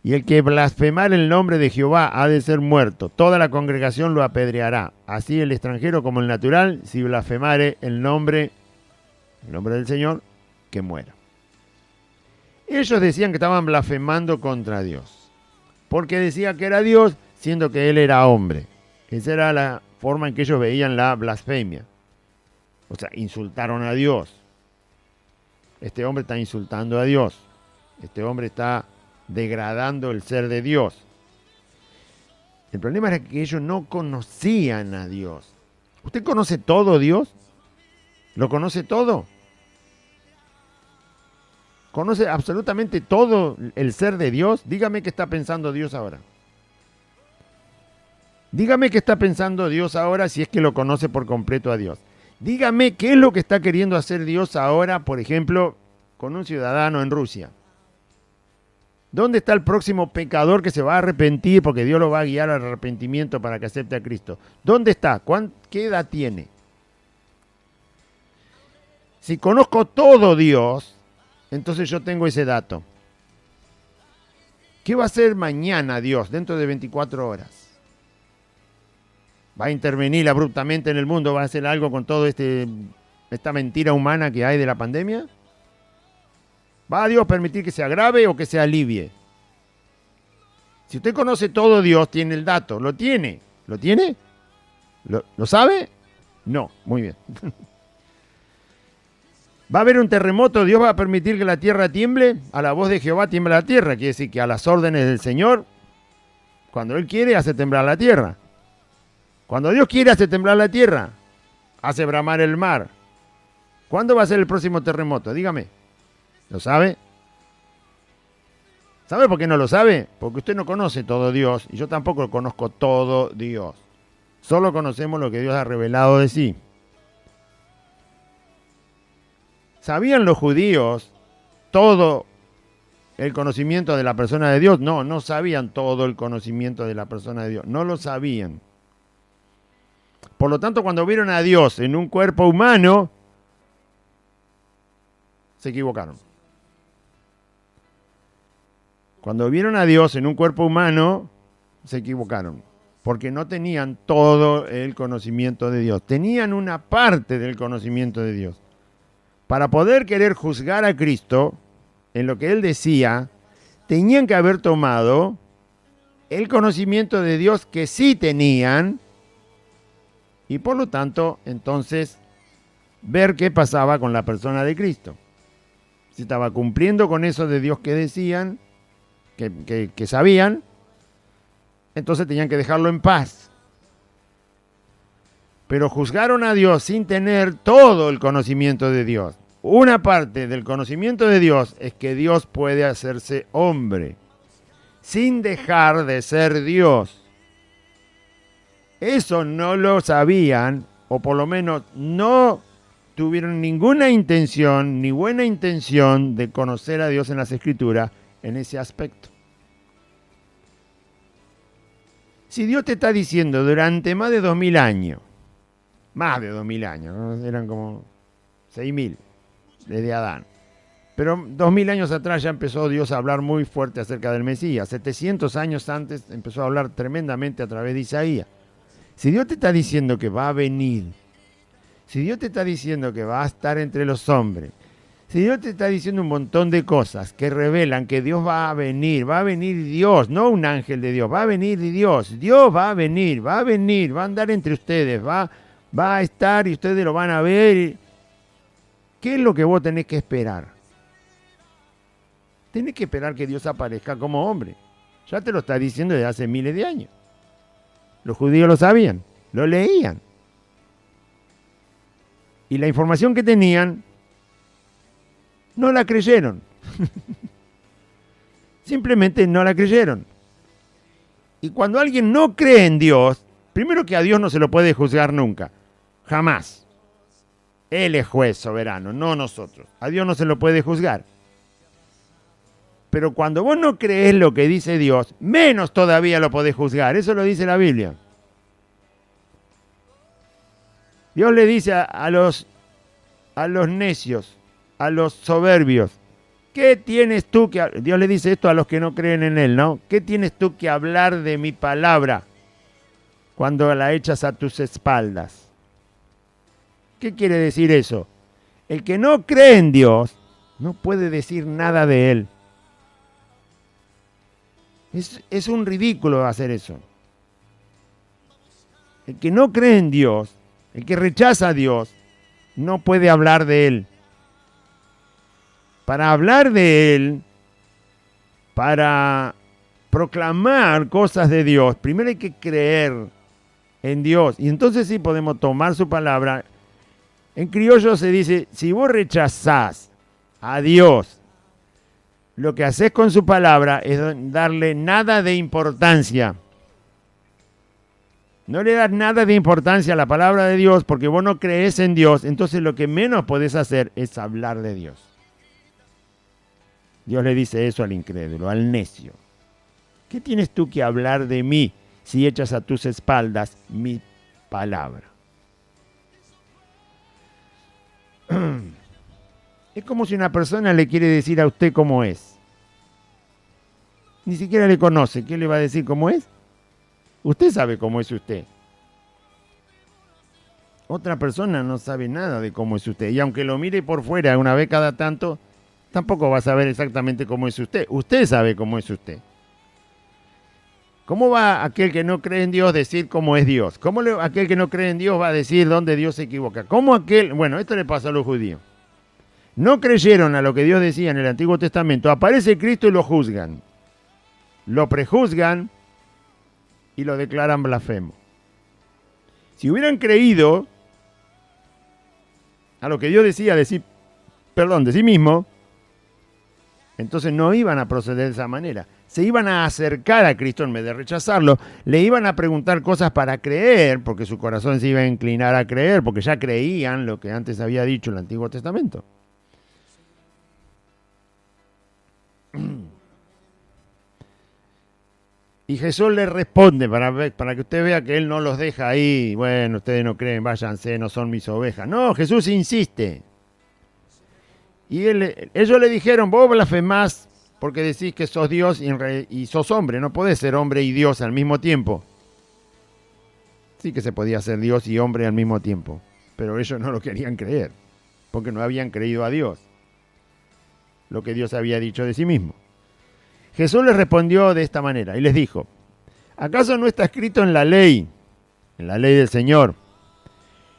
y el que blasfemare el nombre de Jehová ha de ser muerto, toda la congregación lo apedreará, así el extranjero como el natural, si blasfemare el nombre del Señor, que muera. Ellos decían que estaban blasfemando contra Dios, porque decía que era Dios, siendo que él era hombre. Esa era la forma en que ellos veían la blasfemia. O sea, insultaron a Dios. Este hombre está insultando a Dios. Este hombre está degradando el ser de Dios. El problema era que ellos no conocían a Dios. ¿Usted conoce todo Dios? ¿Lo conoce todo? ¿Conoce absolutamente todo el ser de Dios? Dígame qué está pensando Dios ahora. Dígame qué está pensando Dios ahora si es que lo conoce por completo a Dios. Dígame qué es lo que está queriendo hacer Dios ahora, por ejemplo, con un ciudadano en Rusia. ¿Dónde está el próximo pecador que se va a arrepentir porque Dios lo va a guiar al arrepentimiento para que acepte a Cristo? ¿Dónde está? ¿Qué edad tiene? Si conozco todo Dios, entonces yo tengo ese dato. ¿Qué va a hacer mañana Dios dentro de 24 horas? ¿Va a intervenir abruptamente en el mundo? ¿Va a hacer algo con todo esta mentira humana que hay de la pandemia? ¿Va a Dios permitir que se agrave o que se alivie? Si usted conoce todo Dios, tiene el dato. ¿Lo tiene? ¿Lo tiene? ¿Lo sabe? No. Muy bien. ¿Va a haber un terremoto? ¿Dios va a permitir que la tierra tiemble? A la voz de Jehová tiembla la tierra. Quiere decir que a las órdenes del Señor, cuando Él quiere, hace temblar la tierra. Cuando Dios quiere, hace temblar la tierra. Hace bramar el mar. ¿Cuándo va a ser el próximo terremoto? Dígame. ¿Lo sabe? ¿Sabe por qué no lo sabe? Porque usted no conoce todo Dios y yo tampoco conozco todo Dios. Solo conocemos lo que Dios ha revelado de sí. ¿Sabían los judíos todo el conocimiento de la persona de Dios? No, no sabían todo el conocimiento de la persona de Dios. No lo sabían. Por lo tanto, cuando vieron a Dios en un cuerpo humano, se equivocaron. Cuando vieron a Dios en un cuerpo humano, se equivocaron, porque no tenían todo el conocimiento de Dios. Tenían una parte del conocimiento de Dios. Para poder querer juzgar a Cristo en lo que Él decía, tenían que haber tomado el conocimiento de Dios que sí tenían y por lo tanto, entonces, ver qué pasaba con la persona de Cristo. Si estaba cumpliendo con eso de Dios que decían, que sabían, entonces tenían que dejarlo en paz. Pero juzgaron a Dios sin tener todo el conocimiento de Dios. Una parte del conocimiento de Dios es que Dios puede hacerse hombre, sin dejar de ser Dios. Eso no lo sabían, o por lo menos no tuvieron ninguna intención, ni buena intención de conocer a Dios en las Escrituras en ese aspecto. Si Dios te está diciendo durante más de 2000 años, ¿no? Eran como 6000 desde Adán, pero 2000 años atrás ya empezó Dios a hablar muy fuerte acerca del Mesías. 700 años antes empezó a hablar tremendamente a través de Isaías. Si Dios te está diciendo que va a venir, si Dios te está diciendo que va a estar entre los hombres, Si Dios te está diciendo un montón de cosas que revelan que Dios va a venir Dios, no un ángel de Dios, va a venir Dios, Dios va a venir, va a andar entre ustedes, va a estar y ustedes lo van a ver. ¿Qué es lo que vos tenés que esperar? Tenés que esperar que Dios aparezca como hombre. Ya te lo está diciendo desde hace miles de años. Los judíos lo sabían, lo leían. Y la información que tenían no la creyeron. Simplemente no la creyeron. Y cuando alguien no cree en Dios, primero que a Dios no se lo puede juzgar nunca. Jamás. Él es juez soberano, no nosotros. A Dios no se lo puede juzgar. Pero cuando vos no crees lo que dice Dios, menos todavía lo podés juzgar. Eso lo dice la Biblia. Dios le dice a los necios, a los soberbios, ¿qué tienes tú que... Dios le dice esto a los que no creen en Él, ¿no? ¿Qué tienes tú que hablar de mi palabra cuando la echas a tus espaldas? ¿Qué quiere decir eso? El que no cree en Dios no puede decir nada de Él. Es un ridículo hacer eso. El que no cree en Dios, el que rechaza a Dios, no puede hablar de Él. Para hablar de Él, para proclamar cosas de Dios, primero hay que creer en Dios. Y entonces sí podemos tomar su palabra. En criollo se dice, si vos rechazás a Dios, lo que haces con su palabra es darle nada de importancia. No le das nada de importancia a la palabra de Dios porque vos no crees en Dios, entonces lo que menos podés hacer es hablar de Dios. Dios le dice eso al incrédulo, al necio. ¿Qué tienes tú que hablar de mí si echas a tus espaldas mi palabra? Es como si una persona le quiere decir a usted cómo es. Ni siquiera le conoce. ¿Qué le va a decir cómo es? Usted sabe cómo es usted. Otra persona no sabe nada de cómo es usted. Y aunque lo mire por fuera una vez cada tanto, tampoco va a saber exactamente cómo es usted. Usted sabe cómo es usted. ¿Cómo va aquel que no cree en Dios decir cómo es Dios? ¿Cómo aquel que no cree en Dios va a decir dónde Dios se equivoca? ¿Cómo aquel? Bueno, esto le pasa a los judíos. No creyeron a lo que Dios decía en el Antiguo Testamento. Aparece Cristo y lo juzgan. Lo prejuzgan y lo declaran blasfemo. Si hubieran creído a lo que Dios decía de sí mismo, entonces no iban a proceder de esa manera. Se iban a acercar a Cristo en vez de rechazarlo. Le iban a preguntar cosas para creer, porque su corazón se iba a inclinar a creer, porque ya creían lo que antes había dicho el Antiguo Testamento. Y Jesús le responde para que usted vea que Él no los deja ahí. Bueno, ustedes no creen, váyanse, no son mis ovejas. No, Jesús insiste. Y ellos le dijeron, vos blasfemás porque decís que sos Dios y sos hombre. No podés ser hombre y Dios al mismo tiempo. Sí que se podía ser Dios y hombre al mismo tiempo. Pero ellos no lo querían creer, porque no habían creído a Dios, lo que Dios había dicho de sí mismo. Jesús les respondió de esta manera y les dijo, ¿acaso no está escrito en la ley del Señor?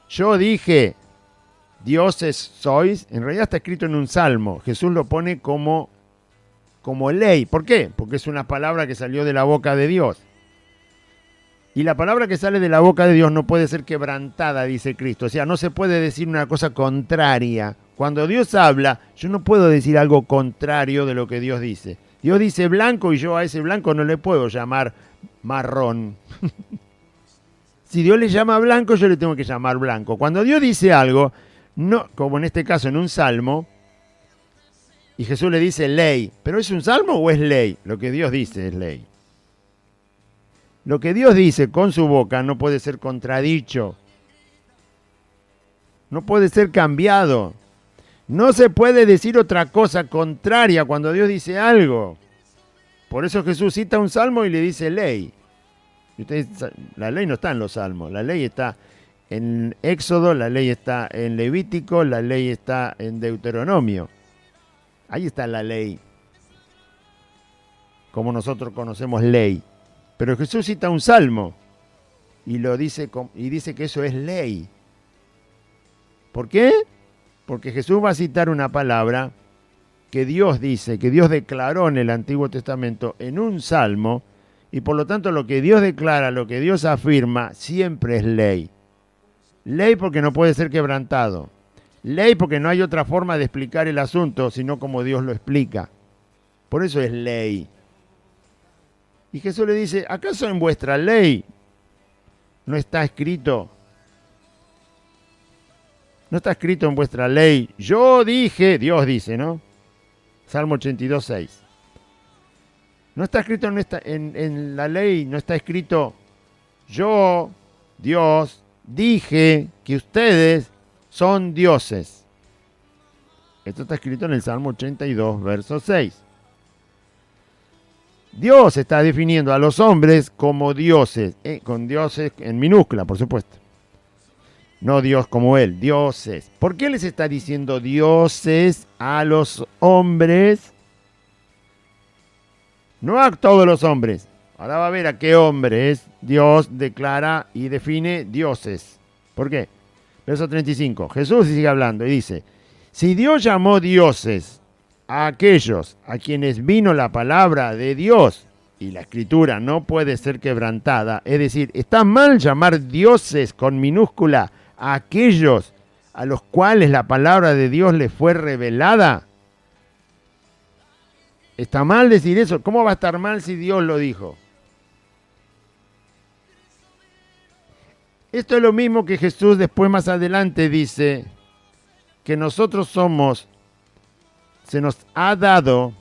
Yo dije, dioses sois. En realidad está escrito en un salmo. Jesús lo pone como ley. ¿Por qué? Porque es una palabra que salió de la boca de Dios. Y la palabra que sale de la boca de Dios no puede ser quebrantada, dice Cristo. O sea, no se puede decir una cosa contraria. Cuando Dios habla, yo no puedo decir algo contrario de lo que Dios dice. Dios dice blanco y yo a ese blanco no le puedo llamar marrón. Si Dios le llama blanco, yo le tengo que llamar blanco. Cuando Dios dice algo, no, como en este caso en un salmo, y Jesús le dice ley, ¿pero es un salmo o es ley? Lo que Dios dice es ley. Lo que Dios dice con su boca no puede ser contradicho. No puede ser cambiado. No se puede decir otra cosa contraria cuando Dios dice algo. Por eso Jesús cita un salmo y le dice ley. Y la ley no está en los salmos, la ley está en Éxodo, la ley está en Levítico, la ley está en Deuteronomio. Ahí está la ley, como nosotros conocemos ley. Pero Jesús cita un salmo y dice que eso es ley. ¿Por qué? Porque Jesús va a citar una palabra que Dios dice, que Dios declaró en el Antiguo Testamento en un salmo, y por lo tanto lo que Dios declara, lo que Dios afirma, siempre es ley. Ley porque no puede ser quebrantado. Ley porque no hay otra forma de explicar el asunto, sino como Dios lo explica. Por eso es ley. Y Jesús le dice, ¿acaso en vuestra ley no está escrito? No está escrito en vuestra ley. Yo dije, Dios dice, ¿no? Salmo 82, 6. No está escrito en la ley, no está escrito, yo, Dios, dije que ustedes son dioses. Esto está escrito en el Salmo 82, verso 6. Dios está definiendo a los hombres como dioses, con dioses en minúscula, por supuesto. No Dios como Él, dioses. ¿Por qué les está diciendo dioses a los hombres? No a todos los hombres. Ahora va a ver a qué hombres Dios declara y define dioses. ¿Por qué? Verso 35. Jesús sigue hablando y dice, si Dios llamó dioses a aquellos a quienes vino la palabra de Dios y la escritura no puede ser quebrantada, es decir, está mal llamar dioses con minúscula a aquellos a los cuales la palabra de Dios les fue revelada. ¿Está mal decir eso? ¿Cómo va a estar mal si Dios lo dijo? Esto es lo mismo que Jesús después más adelante dice que nosotros se nos ha dado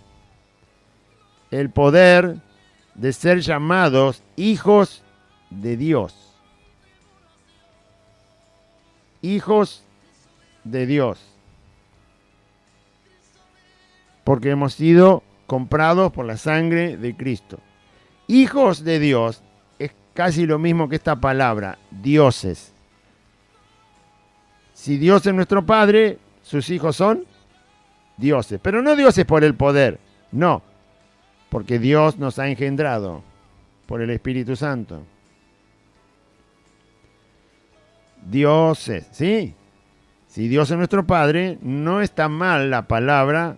el poder de ser llamados hijos de Dios. Hijos de Dios. Porque hemos sido comprados por la sangre de Cristo. Hijos de Dios es casi lo mismo que esta palabra, dioses. Si Dios es nuestro Padre, sus hijos son dioses. Pero no dioses por el poder, no. Porque Dios nos ha engendrado por el Espíritu Santo. Dioses, ¿sí? Si Dios es nuestro Padre, no está mal la palabra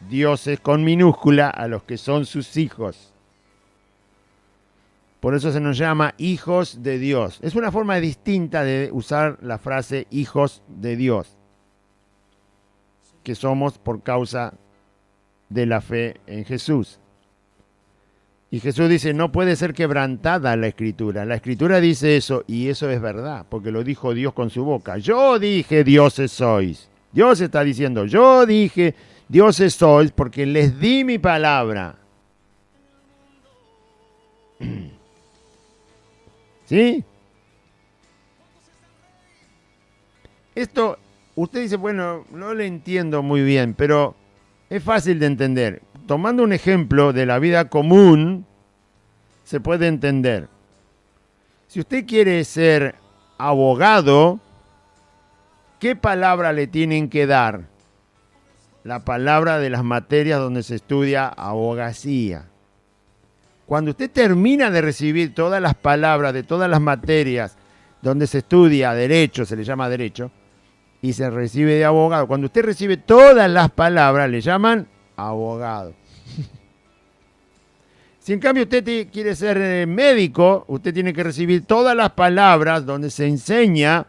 dioses con minúscula a los que son sus hijos. Por eso se nos llama hijos de Dios. Es una forma distinta de usar la frase hijos de Dios, que somos por causa de la fe en Jesús. Y Jesús dice, no puede ser quebrantada la Escritura. La Escritura dice eso, y eso es verdad, porque lo dijo Dios con su boca. Yo dije, dioses sois. Dios está diciendo, yo dije, dioses sois, porque les di mi palabra. ¿Sí? Esto, usted dice, bueno, no le entiendo muy bien, pero es fácil de entender. Tomando un ejemplo de la vida común, se puede entender. Si usted quiere ser abogado, ¿qué palabra le tienen que dar? La palabra de las materias donde se estudia abogacía. Cuando usted termina de recibir todas las palabras de todas las materias donde se estudia derecho, se le llama derecho, y se recibe de abogado, cuando usted recibe todas las palabras, le llaman abogado. Si en cambio usted quiere ser médico, usted tiene que recibir todas las palabras donde se enseña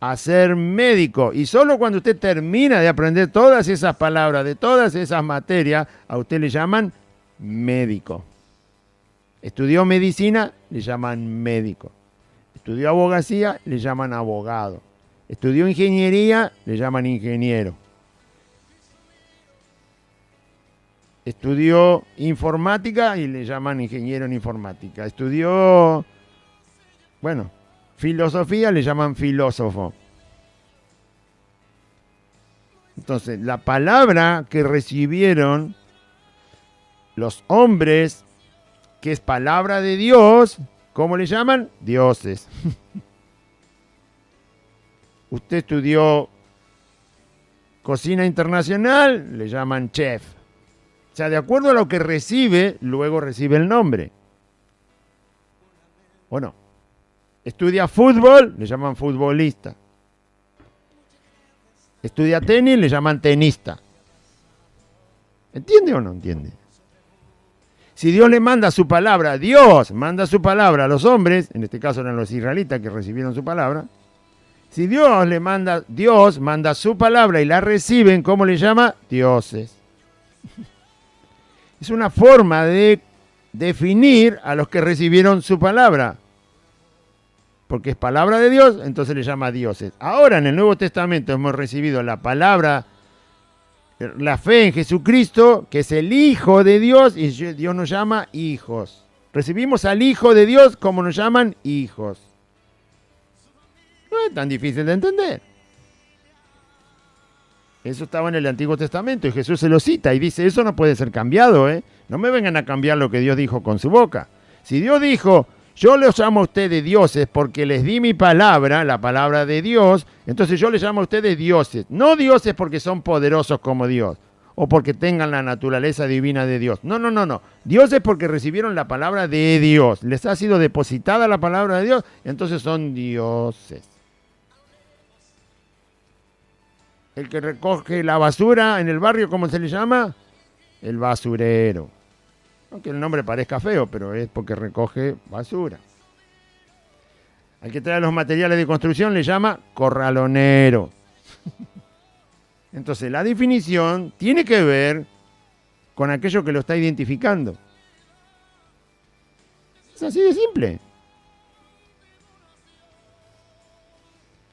a ser médico. Y solo cuando usted termina de aprender todas esas palabras de todas esas materias, a usted le llaman médico. Estudió medicina, le llaman médico. Estudió abogacía, le llaman abogado. Estudió ingeniería, le llaman ingeniero. Estudió informática y le llaman ingeniero en informática. Estudió, filosofía, le llaman filósofo. Entonces, la palabra que recibieron los hombres, que es palabra de Dios, ¿cómo le llaman? Dioses. Usted estudió cocina internacional, le llaman chef. O sea, de acuerdo a lo que recibe, luego recibe el nombre. Bueno, estudia fútbol, le llaman futbolista. Estudia tenis, le llaman tenista. ¿Entiende o no entiende? Si Dios le manda su palabra, Dios manda su palabra a los hombres, en este caso eran los israelitas que recibieron su palabra. Si Dios manda su palabra y la reciben, ¿cómo le llama? Dioses. Es una forma de definir a los que recibieron su palabra. Porque es palabra de Dios, entonces le llama dioses. Ahora en el Nuevo Testamento hemos recibido la palabra, la fe en Jesucristo, que es el Hijo de Dios, y Dios nos llama hijos. Recibimos al Hijo de Dios como nos llaman hijos. No es tan difícil de entender. Eso estaba en el Antiguo Testamento y Jesús se lo cita y dice, eso no puede ser cambiado, ¿eh? No me vengan a cambiar lo que Dios dijo con su boca. Si Dios dijo, yo los llamo a ustedes dioses porque les di mi palabra, la palabra de Dios, entonces yo les llamo a ustedes dioses. No dioses porque son poderosos como Dios o porque tengan la naturaleza divina de Dios. No, no, no, no. Dioses porque recibieron la palabra de Dios. Les ha sido depositada la palabra de Dios, entonces son dioses. El que recoge la basura en el barrio, ¿cómo se le llama? El basurero. Aunque el nombre parezca feo, pero es porque recoge basura. Al que trae los materiales de construcción le llama corralonero. Entonces, la definición tiene que ver con aquello que lo está identificando. Es así de simple.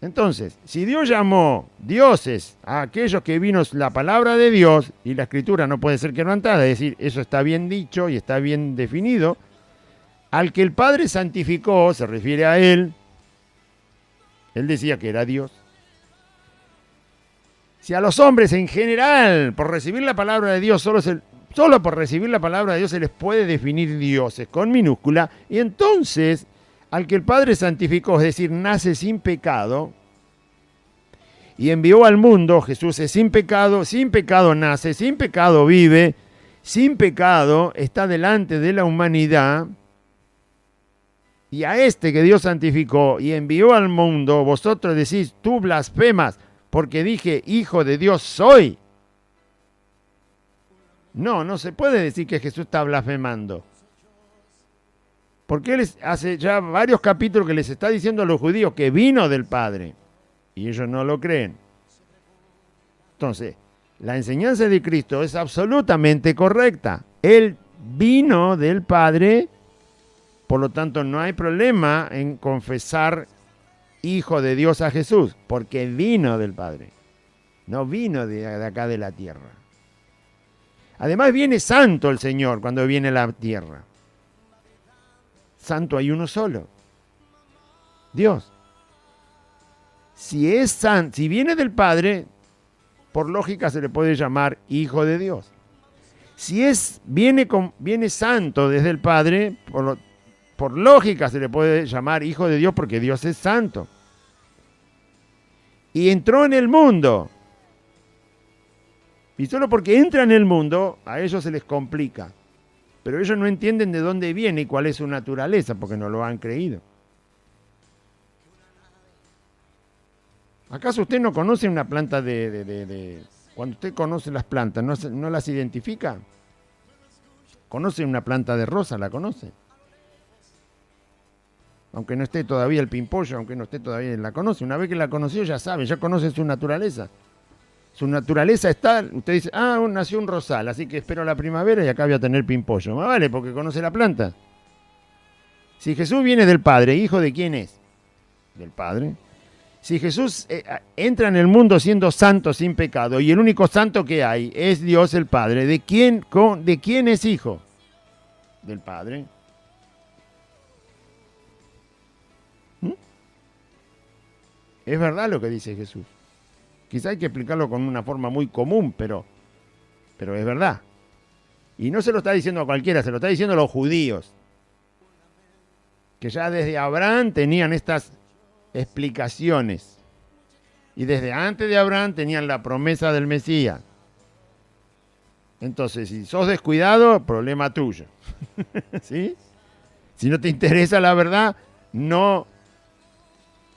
Entonces, si Dios llamó dioses a aquellos que vino la palabra de Dios, y la escritura no puede ser quebrantada, es decir, eso está bien dicho y está bien definido, al que el Padre santificó, se refiere a Él decía que era Dios. Si a los hombres en general, por recibir la palabra de Dios, solo por recibir la palabra de Dios se les puede definir dioses con minúscula, y entonces al que el Padre santificó, es decir, nace sin pecado, y envió al mundo, Jesús es sin pecado nace, sin pecado vive, sin pecado está delante de la humanidad, y a este que Dios santificó y envió al mundo, vosotros decís, tú blasfemas, porque dije, hijo de Dios soy. No se puede decir que Jesús está blasfemando. Porque Él hace ya varios capítulos que les está diciendo a los judíos que vino del Padre. Y ellos no lo creen. Entonces, la enseñanza de Cristo es absolutamente correcta. Él vino del Padre, por lo tanto no hay problema en confesar Hijo de Dios a Jesús, porque vino del Padre. No vino de acá de la tierra. Además viene santo el Señor cuando viene a la tierra. Santo hay uno solo, Dios. Si viene del Padre, por lógica se le puede llamar Hijo de Dios. Si viene santo desde el Padre, por lógica se le puede llamar Hijo de Dios porque Dios es santo. Y entró en el mundo. Y solo porque entra en el mundo, a ellos se les complica. Pero ellos no entienden de dónde viene y cuál es su naturaleza, porque no lo han creído. ¿Acaso usted no conoce una planta cuando usted conoce las plantas, no las identifica? ¿Conoce una planta de rosa? ¿La conoce? Aunque no esté todavía el pimpollo, aunque no esté todavía, la conoce. Una vez que la conoció ya sabe, ya conoce su naturaleza. Su naturaleza está, usted dice, nació un rosal, así que espero la primavera y acá voy a tener pimpollo. Más vale, porque conoce la planta. Si Jesús viene del Padre, ¿hijo de quién es? Del Padre. Si Jesús entra en el mundo siendo santo sin pecado, y el único santo que hay es Dios el Padre, ¿de quién es hijo? Del Padre. Es verdad lo que dice Jesús. Quizá hay que explicarlo con una forma muy común, pero es verdad. Y no se lo está diciendo a cualquiera, se lo está diciendo a los judíos, que ya desde Abraham tenían estas explicaciones. Y desde antes de Abraham tenían la promesa del Mesías. Entonces, si sos descuidado, problema tuyo. ¿Sí? Si no te interesa la verdad, no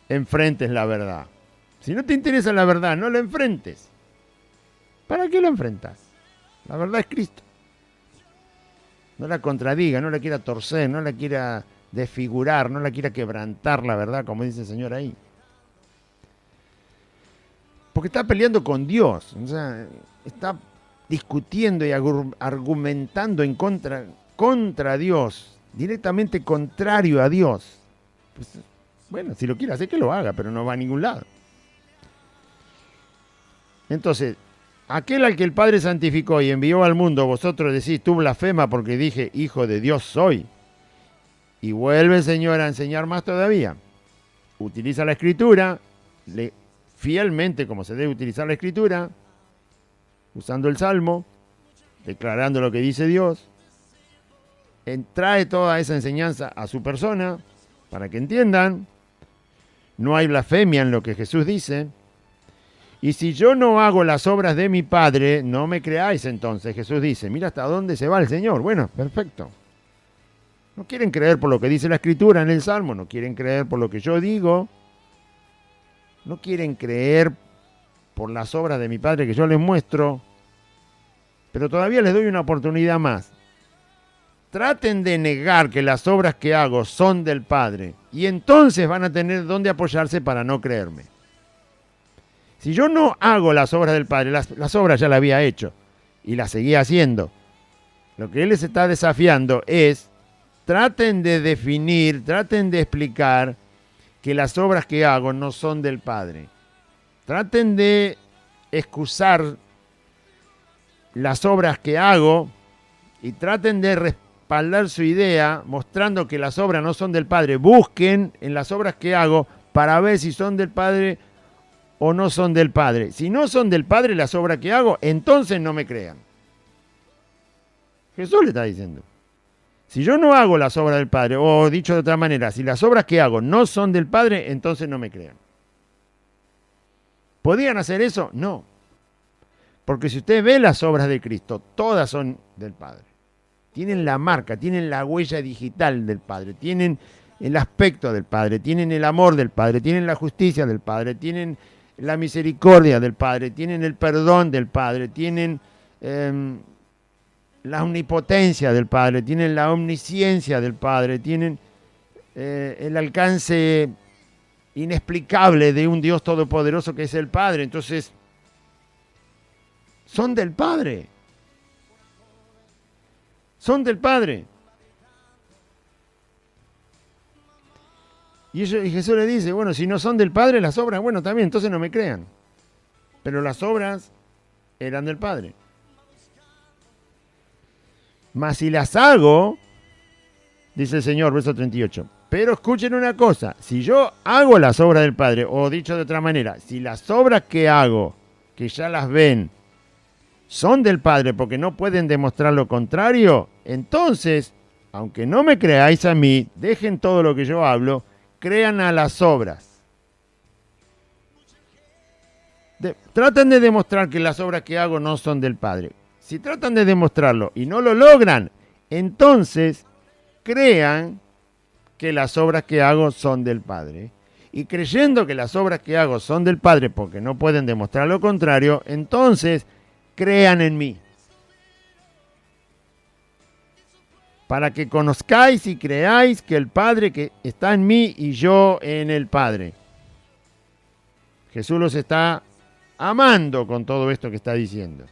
enfrentes la verdad. Si no te interesa la verdad, no la enfrentes. ¿Para qué la enfrentas? La verdad es Cristo. No la contradiga, no la quiera torcer, no la quiera desfigurar, no la quiera quebrantar la verdad, como dice el Señor ahí. Porque está peleando con Dios, o sea, está discutiendo y argumentando en contra Dios, directamente contrario a Dios. Pues, bueno, si lo quiere hacer, que lo haga, pero no va a ningún lado. Entonces, aquel al que el Padre santificó y envió al mundo, vosotros decís, tú blasfema porque dije, hijo de Dios soy. Y vuelve el Señor a enseñar más todavía. Utiliza la Escritura, fielmente como se debe utilizar la Escritura, usando el Salmo, declarando lo que dice Dios, trae toda esa enseñanza a su persona, para que entiendan, no hay blasfemia en lo que Jesús dice, y si yo no hago las obras de mi Padre, no me creáis entonces. Jesús dice, mira hasta dónde se va el Señor. Bueno, perfecto. No quieren creer por lo que dice la Escritura en el Salmo, no quieren creer por lo que yo digo, no quieren creer por las obras de mi Padre que yo les muestro, pero todavía les doy una oportunidad más. Traten de negar que las obras que hago son del Padre, y entonces van a tener dónde apoyarse para no creerme. Si yo no hago las obras del Padre, las obras ya las había hecho y las seguía haciendo. Lo que Él les está desafiando es, traten de definir, traten de explicar que las obras que hago no son del Padre. Traten de excusar las obras que hago y traten de respaldar su idea mostrando que las obras no son del Padre. Busquen en las obras que hago para ver si son del Padre o no son del Padre. Si no son del Padre las obras que hago, entonces no me crean. Jesús le está diciendo. Si yo no hago las obras del Padre, o dicho de otra manera, si las obras que hago no son del Padre, entonces no me crean. ¿Podían hacer eso? No. Porque si usted ve las obras de Cristo, todas son del Padre. Tienen la marca, tienen la huella digital del Padre, tienen el aspecto del Padre, tienen el amor del Padre, tienen la justicia del Padre, tienen la misericordia del Padre, tienen el perdón del Padre, tienen la omnipotencia del Padre, tienen la omnisciencia del Padre, tienen el alcance inexplicable de un Dios todopoderoso que es el Padre. Entonces, son del Padre. Son del Padre. Y Jesús le dice, bueno, si no son del Padre las obras, bueno, también, entonces no me crean. Pero las obras eran del Padre. Mas si las hago, dice el Señor, verso 38, pero escuchen una cosa, si yo hago las obras del Padre, o dicho de otra manera, si las obras que hago, que ya las ven, son del Padre porque no pueden demostrar lo contrario, entonces, aunque no me creáis a mí, dejen todo lo que yo hablo, crean a las obras. Traten de demostrar que las obras que hago no son del Padre. Si tratan de demostrarlo y no lo logran, entonces crean que las obras que hago son del Padre. Y creyendo que las obras que hago son del Padre porque no pueden demostrar lo contrario, entonces crean en mí. Para que conozcáis y creáis que el Padre que está en mí y yo en el Padre. Jesús los está amando con todo esto que está diciendo.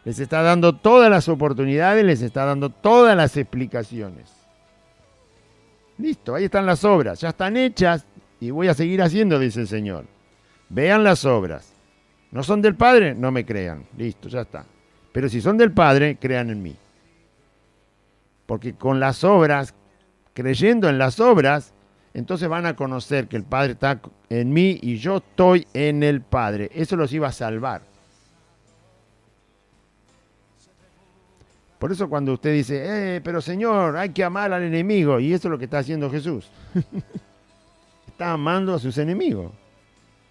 Les está dando todas las oportunidades, les está dando todas las explicaciones. Listo, ahí están las obras, ya están hechas y voy a seguir haciendo, dice el Señor. Vean las obras. ¿No son del Padre? No me crean. Listo, ya está. Pero si son del Padre, crean en mí. Porque con las obras, creyendo en las obras, entonces van a conocer que el Padre está en mí y yo estoy en el Padre. Eso los iba a salvar. Por eso cuando usted dice, pero Señor, hay que amar al enemigo, y eso es lo que está haciendo Jesús. Está amando a sus enemigos.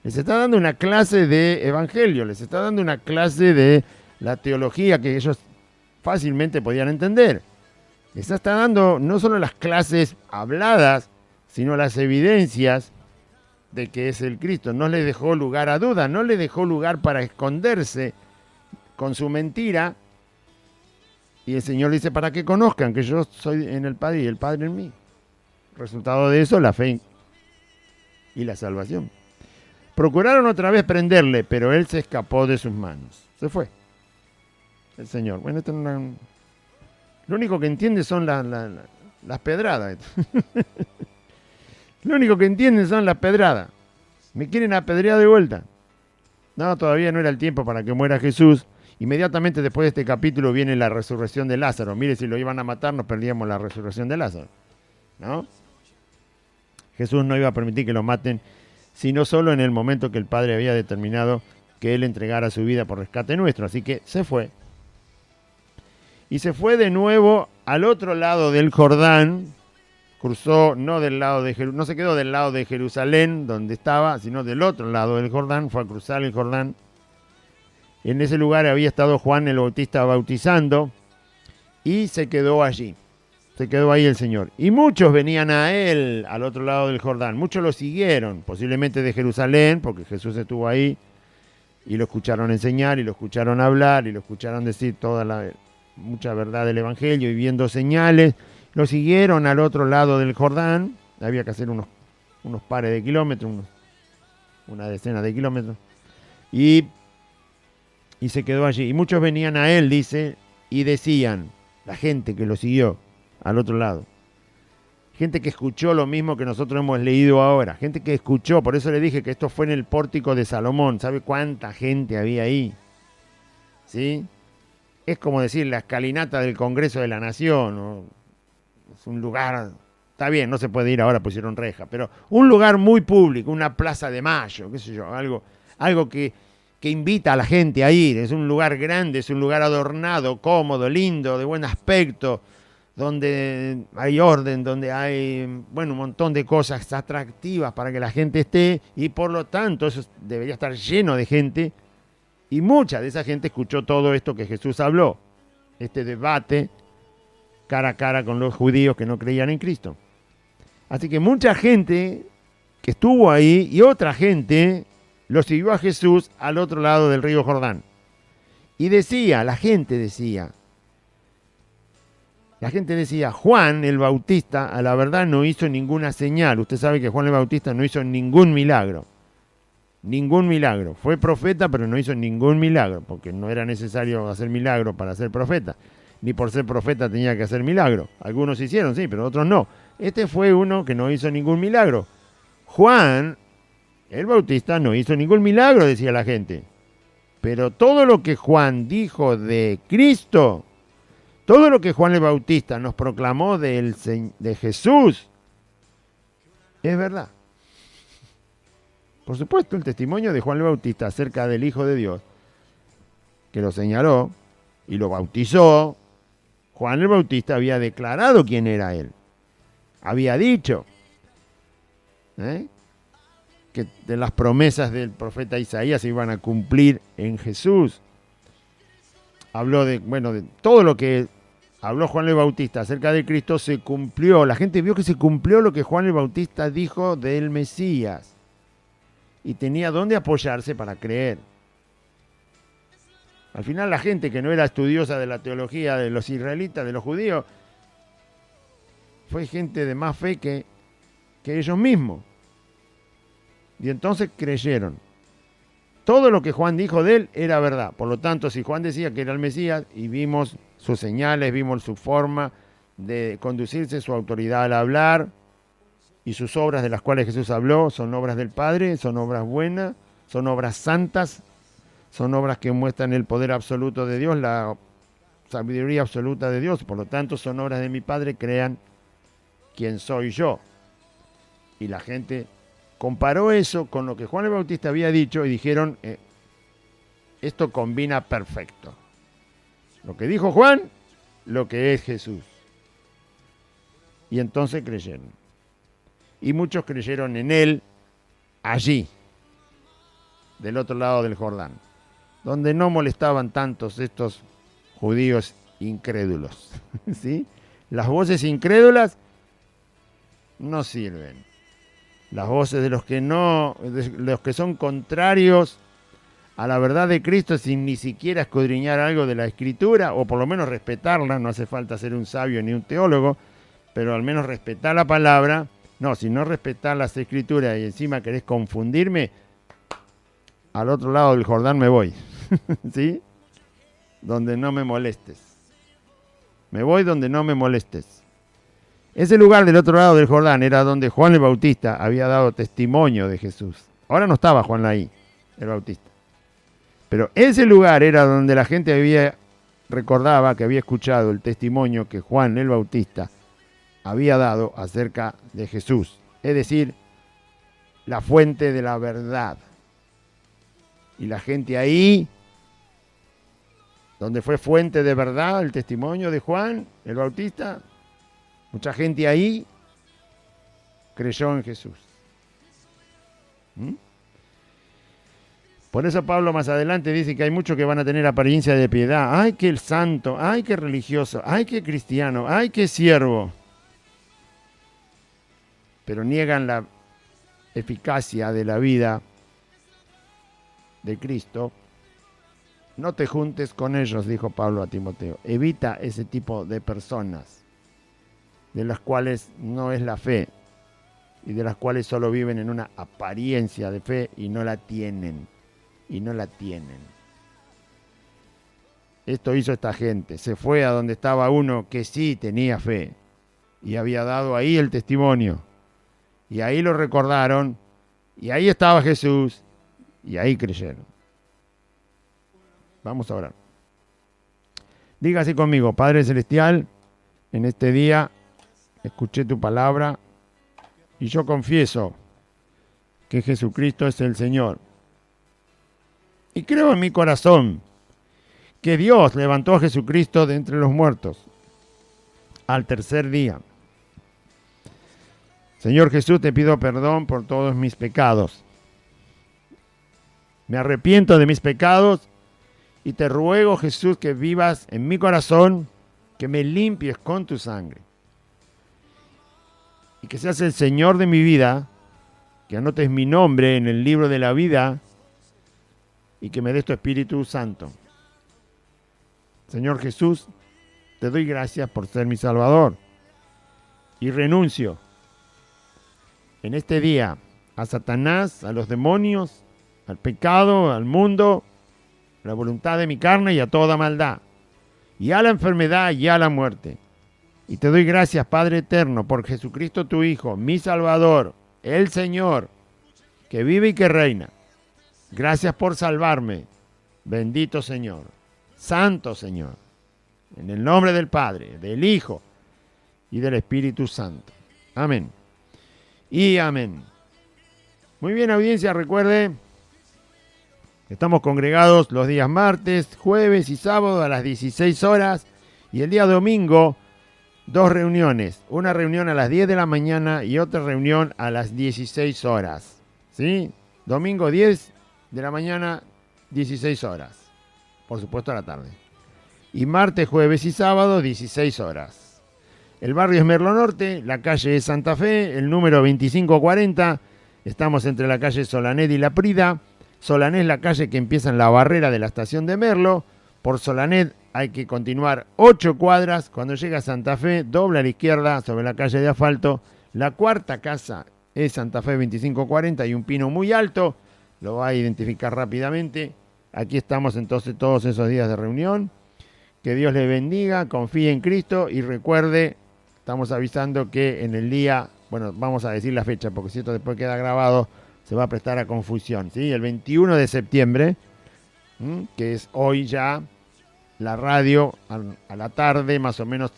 Les está dando una clase de evangelio, les está dando una clase de la teología que ellos fácilmente podían entender. Les está dando no solo las clases habladas, sino las evidencias de que es el Cristo. No les dejó lugar a duda, no les dejó lugar para esconderse con su mentira. Y el Señor dice, para que conozcan que yo soy en el Padre y el Padre en mí. Resultado de eso, la fe y la salvación. Procuraron otra vez prenderle, pero él se escapó de sus manos. Se fue. El Señor. Bueno, esto no, lo único que entiende son las pedradas. Lo único que entienden son las pedradas. Me quieren apedrear de vuelta. No, todavía no era el tiempo para que muera Jesús. Inmediatamente después de este capítulo viene la resurrección de Lázaro. Mire, si lo iban a matar, nos perdíamos la resurrección de Lázaro, ¿no? Jesús no iba a permitir que lo maten, sino solo en el momento que el Padre había determinado que Él entregara su vida por rescate nuestro. Así que se fue. Y se fue de nuevo al otro lado del Jordán. Cruzó, no se quedó del lado de Jerusalén, donde estaba, sino del otro lado del Jordán. Fue a cruzar el Jordán. En ese lugar había estado Juan el Bautista bautizando y se quedó allí. Se quedó ahí el Señor. Y muchos venían a él al otro lado del Jordán. Muchos lo siguieron, posiblemente de Jerusalén, porque Jesús estuvo ahí y lo escucharon enseñar y lo escucharon hablar y lo escucharon decir mucha verdad del Evangelio y viendo señales. Lo siguieron al otro lado del Jordán. Había que hacer unos pares de kilómetros, una decena de kilómetros. Y se quedó allí. Y muchos venían a él, dice, y decían, la gente que lo siguió al otro lado. Gente que escuchó lo mismo que nosotros hemos leído ahora. Gente que escuchó, por eso le dije que esto fue en el pórtico de Salomón. ¿Sabe cuánta gente había ahí? ¿Sí? Es como decir la escalinata del Congreso de la Nación, ¿no? Es un lugar, está bien, no se puede ir ahora, pusieron reja, pero un lugar muy público, una plaza de Mayo, qué sé yo, algo que invita a la gente a ir. Es un lugar grande, es un lugar adornado, cómodo, lindo, de buen aspecto, donde hay orden, donde hay, un montón de cosas atractivas para que la gente esté, y por lo tanto eso debería estar lleno de gente, y mucha de esa gente escuchó todo esto que Jesús habló, este debate cara a cara con los judíos que no creían en Cristo. Así que mucha gente que estuvo ahí y otra gente lo siguió a Jesús al otro lado del río Jordán. Y la gente decía, Juan el Bautista a la verdad no hizo ninguna señal. Usted sabe que Juan el Bautista no hizo ningún milagro. Ningún milagro. Fue profeta, pero no hizo ningún milagro, porque no era necesario hacer milagro para ser profeta. Ni por ser profeta tenía que hacer milagro. Algunos hicieron, sí, pero otros no. Este fue uno que no hizo ningún milagro. Juan el Bautista no hizo ningún milagro, decía la gente. Pero todo lo que Juan dijo de Cristo, todo lo que Juan el Bautista nos proclamó de Jesús, es verdad. Por supuesto, el testimonio de Juan el Bautista acerca del Hijo de Dios, que lo señaló y lo bautizó, Juan el Bautista había declarado quién era él. Había dicho que de las promesas del profeta Isaías se iban a cumplir en Jesús. Habló de todo lo que habló Juan el Bautista acerca de Cristo se cumplió. La gente vio que se cumplió lo que Juan el Bautista dijo del Mesías. Y tenía dónde apoyarse para creer. Al final la gente que no era estudiosa de la teología de los israelitas, de los judíos, fue gente de más fe que ellos mismos. Y entonces creyeron. Todo lo que Juan dijo de él era verdad. Por lo tanto, si Juan decía que era el Mesías y vimos sus señales, vimos su forma de conducirse, su autoridad al hablar y sus obras de las cuales Jesús habló, son obras del Padre, son obras buenas, son obras santas, son obras que muestran el poder absoluto de Dios, la sabiduría absoluta de Dios. Por lo tanto, son obras de mi Padre, crean quién soy yo. Y la gente comparó eso con lo que Juan el Bautista había dicho y dijeron, esto combina perfecto. Lo que dijo Juan, lo que es Jesús. Y entonces creyeron. Y muchos creyeron en él allí. del otro lado del Jordán, donde no molestaban tantos estos judíos incrédulos. ¿Sí? Las voces incrédulas no sirven. Las voces de los que no, de los que son contrarios a la verdad de Cristo sin ni siquiera escudriñar algo de la Escritura, o por lo menos respetarla, no hace falta ser un sabio ni un teólogo, pero al menos respetar la palabra. No, si no respetar las Escrituras y encima querés confundirme, al otro lado del Jordán me voy, ¿sí? Donde no me molestes. Me voy donde no me molestes. Ese lugar del otro lado del Jordán era donde Juan el Bautista había dado testimonio de Jesús. Ahora no estaba Juan ahí, el Bautista. Pero ese lugar era donde la gente recordaba que había escuchado el testimonio que Juan el Bautista había dado acerca de Jesús. Es decir, la fuente de la verdad. Y la gente ahí, donde fue fuente de verdad el testimonio de Juan el Bautista, mucha gente ahí creyó en Jesús. Por eso Pablo más adelante dice que hay muchos que van a tener apariencia de piedad. ¡Ay, que el santo! ¡Ay, que religioso! ¡Ay, que cristiano! ¡Ay, que siervo! Pero niegan la eficacia de la vida de Cristo. No te juntes con ellos, dijo Pablo a Timoteo. Evita ese tipo de personas, de las cuales no es la fe y de las cuales solo viven en una apariencia de fe y no la tienen. Esto hizo esta gente. Se fue a donde estaba uno que sí tenía fe y había dado ahí el testimonio. Y ahí lo recordaron. Y ahí estaba Jesús. Y ahí creyeron. Vamos a orar. Dígase conmigo: Padre Celestial, en este día escuché tu palabra y yo confieso que Jesucristo es el Señor. Y creo en mi corazón que Dios levantó a Jesucristo de entre los muertos al tercer día. Señor Jesús, te pido perdón por todos mis pecados. Me arrepiento de mis pecados y te ruego, Jesús, que vivas en mi corazón, que me limpies con tu sangre. Y que seas el Señor de mi vida, que anotes mi nombre en el libro de la vida y que me des tu Espíritu Santo. Señor Jesús, te doy gracias por ser mi Salvador y renuncio en este día a Satanás, a los demonios, al pecado, al mundo, a la voluntad de mi carne y a toda maldad, y a la enfermedad y a la muerte. Y te doy gracias, Padre eterno, por Jesucristo tu Hijo, mi Salvador, el Señor, que vive y que reina. Gracias por salvarme. Bendito Señor, Santo Señor, en el nombre del Padre, del Hijo y del Espíritu Santo. Amén. Y amén. Muy bien, audiencia, recuerde, estamos congregados los días martes, jueves y sábado a las 16 horas y el día domingo 2 reuniones, una reunión a las 10 de la mañana y otra reunión a las 16 horas. ¿Sí? Domingo 10 de la mañana, 16 horas. Por supuesto a la tarde. Y martes, jueves y sábado, 16 horas. El barrio es Merlo Norte, la calle es Santa Fe, el número 2540. Estamos entre la calle Solanet y La Prida. Solanet es la calle que empieza en la barrera de la estación de Merlo. Por Solanet hay que continuar 8 cuadras. Cuando llega a Santa Fe, dobla a la izquierda sobre la calle de asfalto. La cuarta casa es Santa Fe 2540 y un pino muy alto. Lo va a identificar rápidamente. Aquí estamos entonces todos esos días de reunión. Que Dios le bendiga, confíe en Cristo y recuerde, estamos avisando que en el día, bueno, vamos a decir la fecha porque si esto después queda grabado se va a prestar a confusión, ¿sí? El 21 de septiembre, que es hoy ya, la radio a la tarde más o menos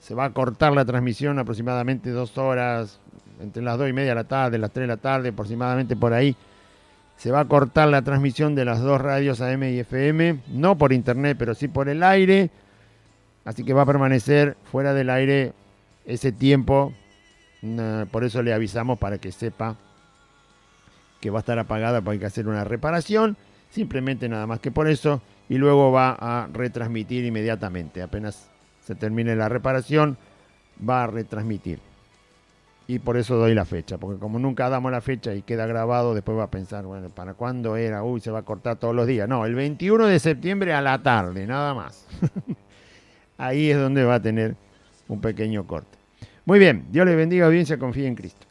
se va a cortar la transmisión aproximadamente 2 horas, entre las 2:30 de la tarde, las 3 de la tarde, aproximadamente por ahí. Se va a cortar la transmisión de las 2 radios AM y FM, no por internet, pero sí por el aire. Así que va a permanecer fuera del aire ese tiempo. Por eso le avisamos para que sepa que va a estar apagada porque hay que hacer una reparación, simplemente nada más que por eso, y luego va a retransmitir inmediatamente. Apenas se termine la reparación, va a retransmitir. Y por eso doy la fecha, porque como nunca damos la fecha y queda grabado, después va a pensar, bueno, ¿para cuándo era? Uy, se va a cortar todos los días. No, el 21 de septiembre a la tarde, nada más. Ahí es donde va a tener un pequeño corte. Muy bien, Dios les bendiga, audiencia, confíe en Cristo.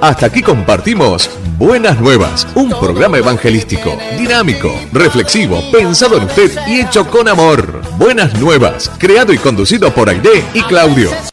Hasta aquí compartimos Buenas Nuevas, un programa evangelístico, dinámico, reflexivo, pensado en usted y hecho con amor. Buenas Nuevas, creado y conducido por Aide y Claudio.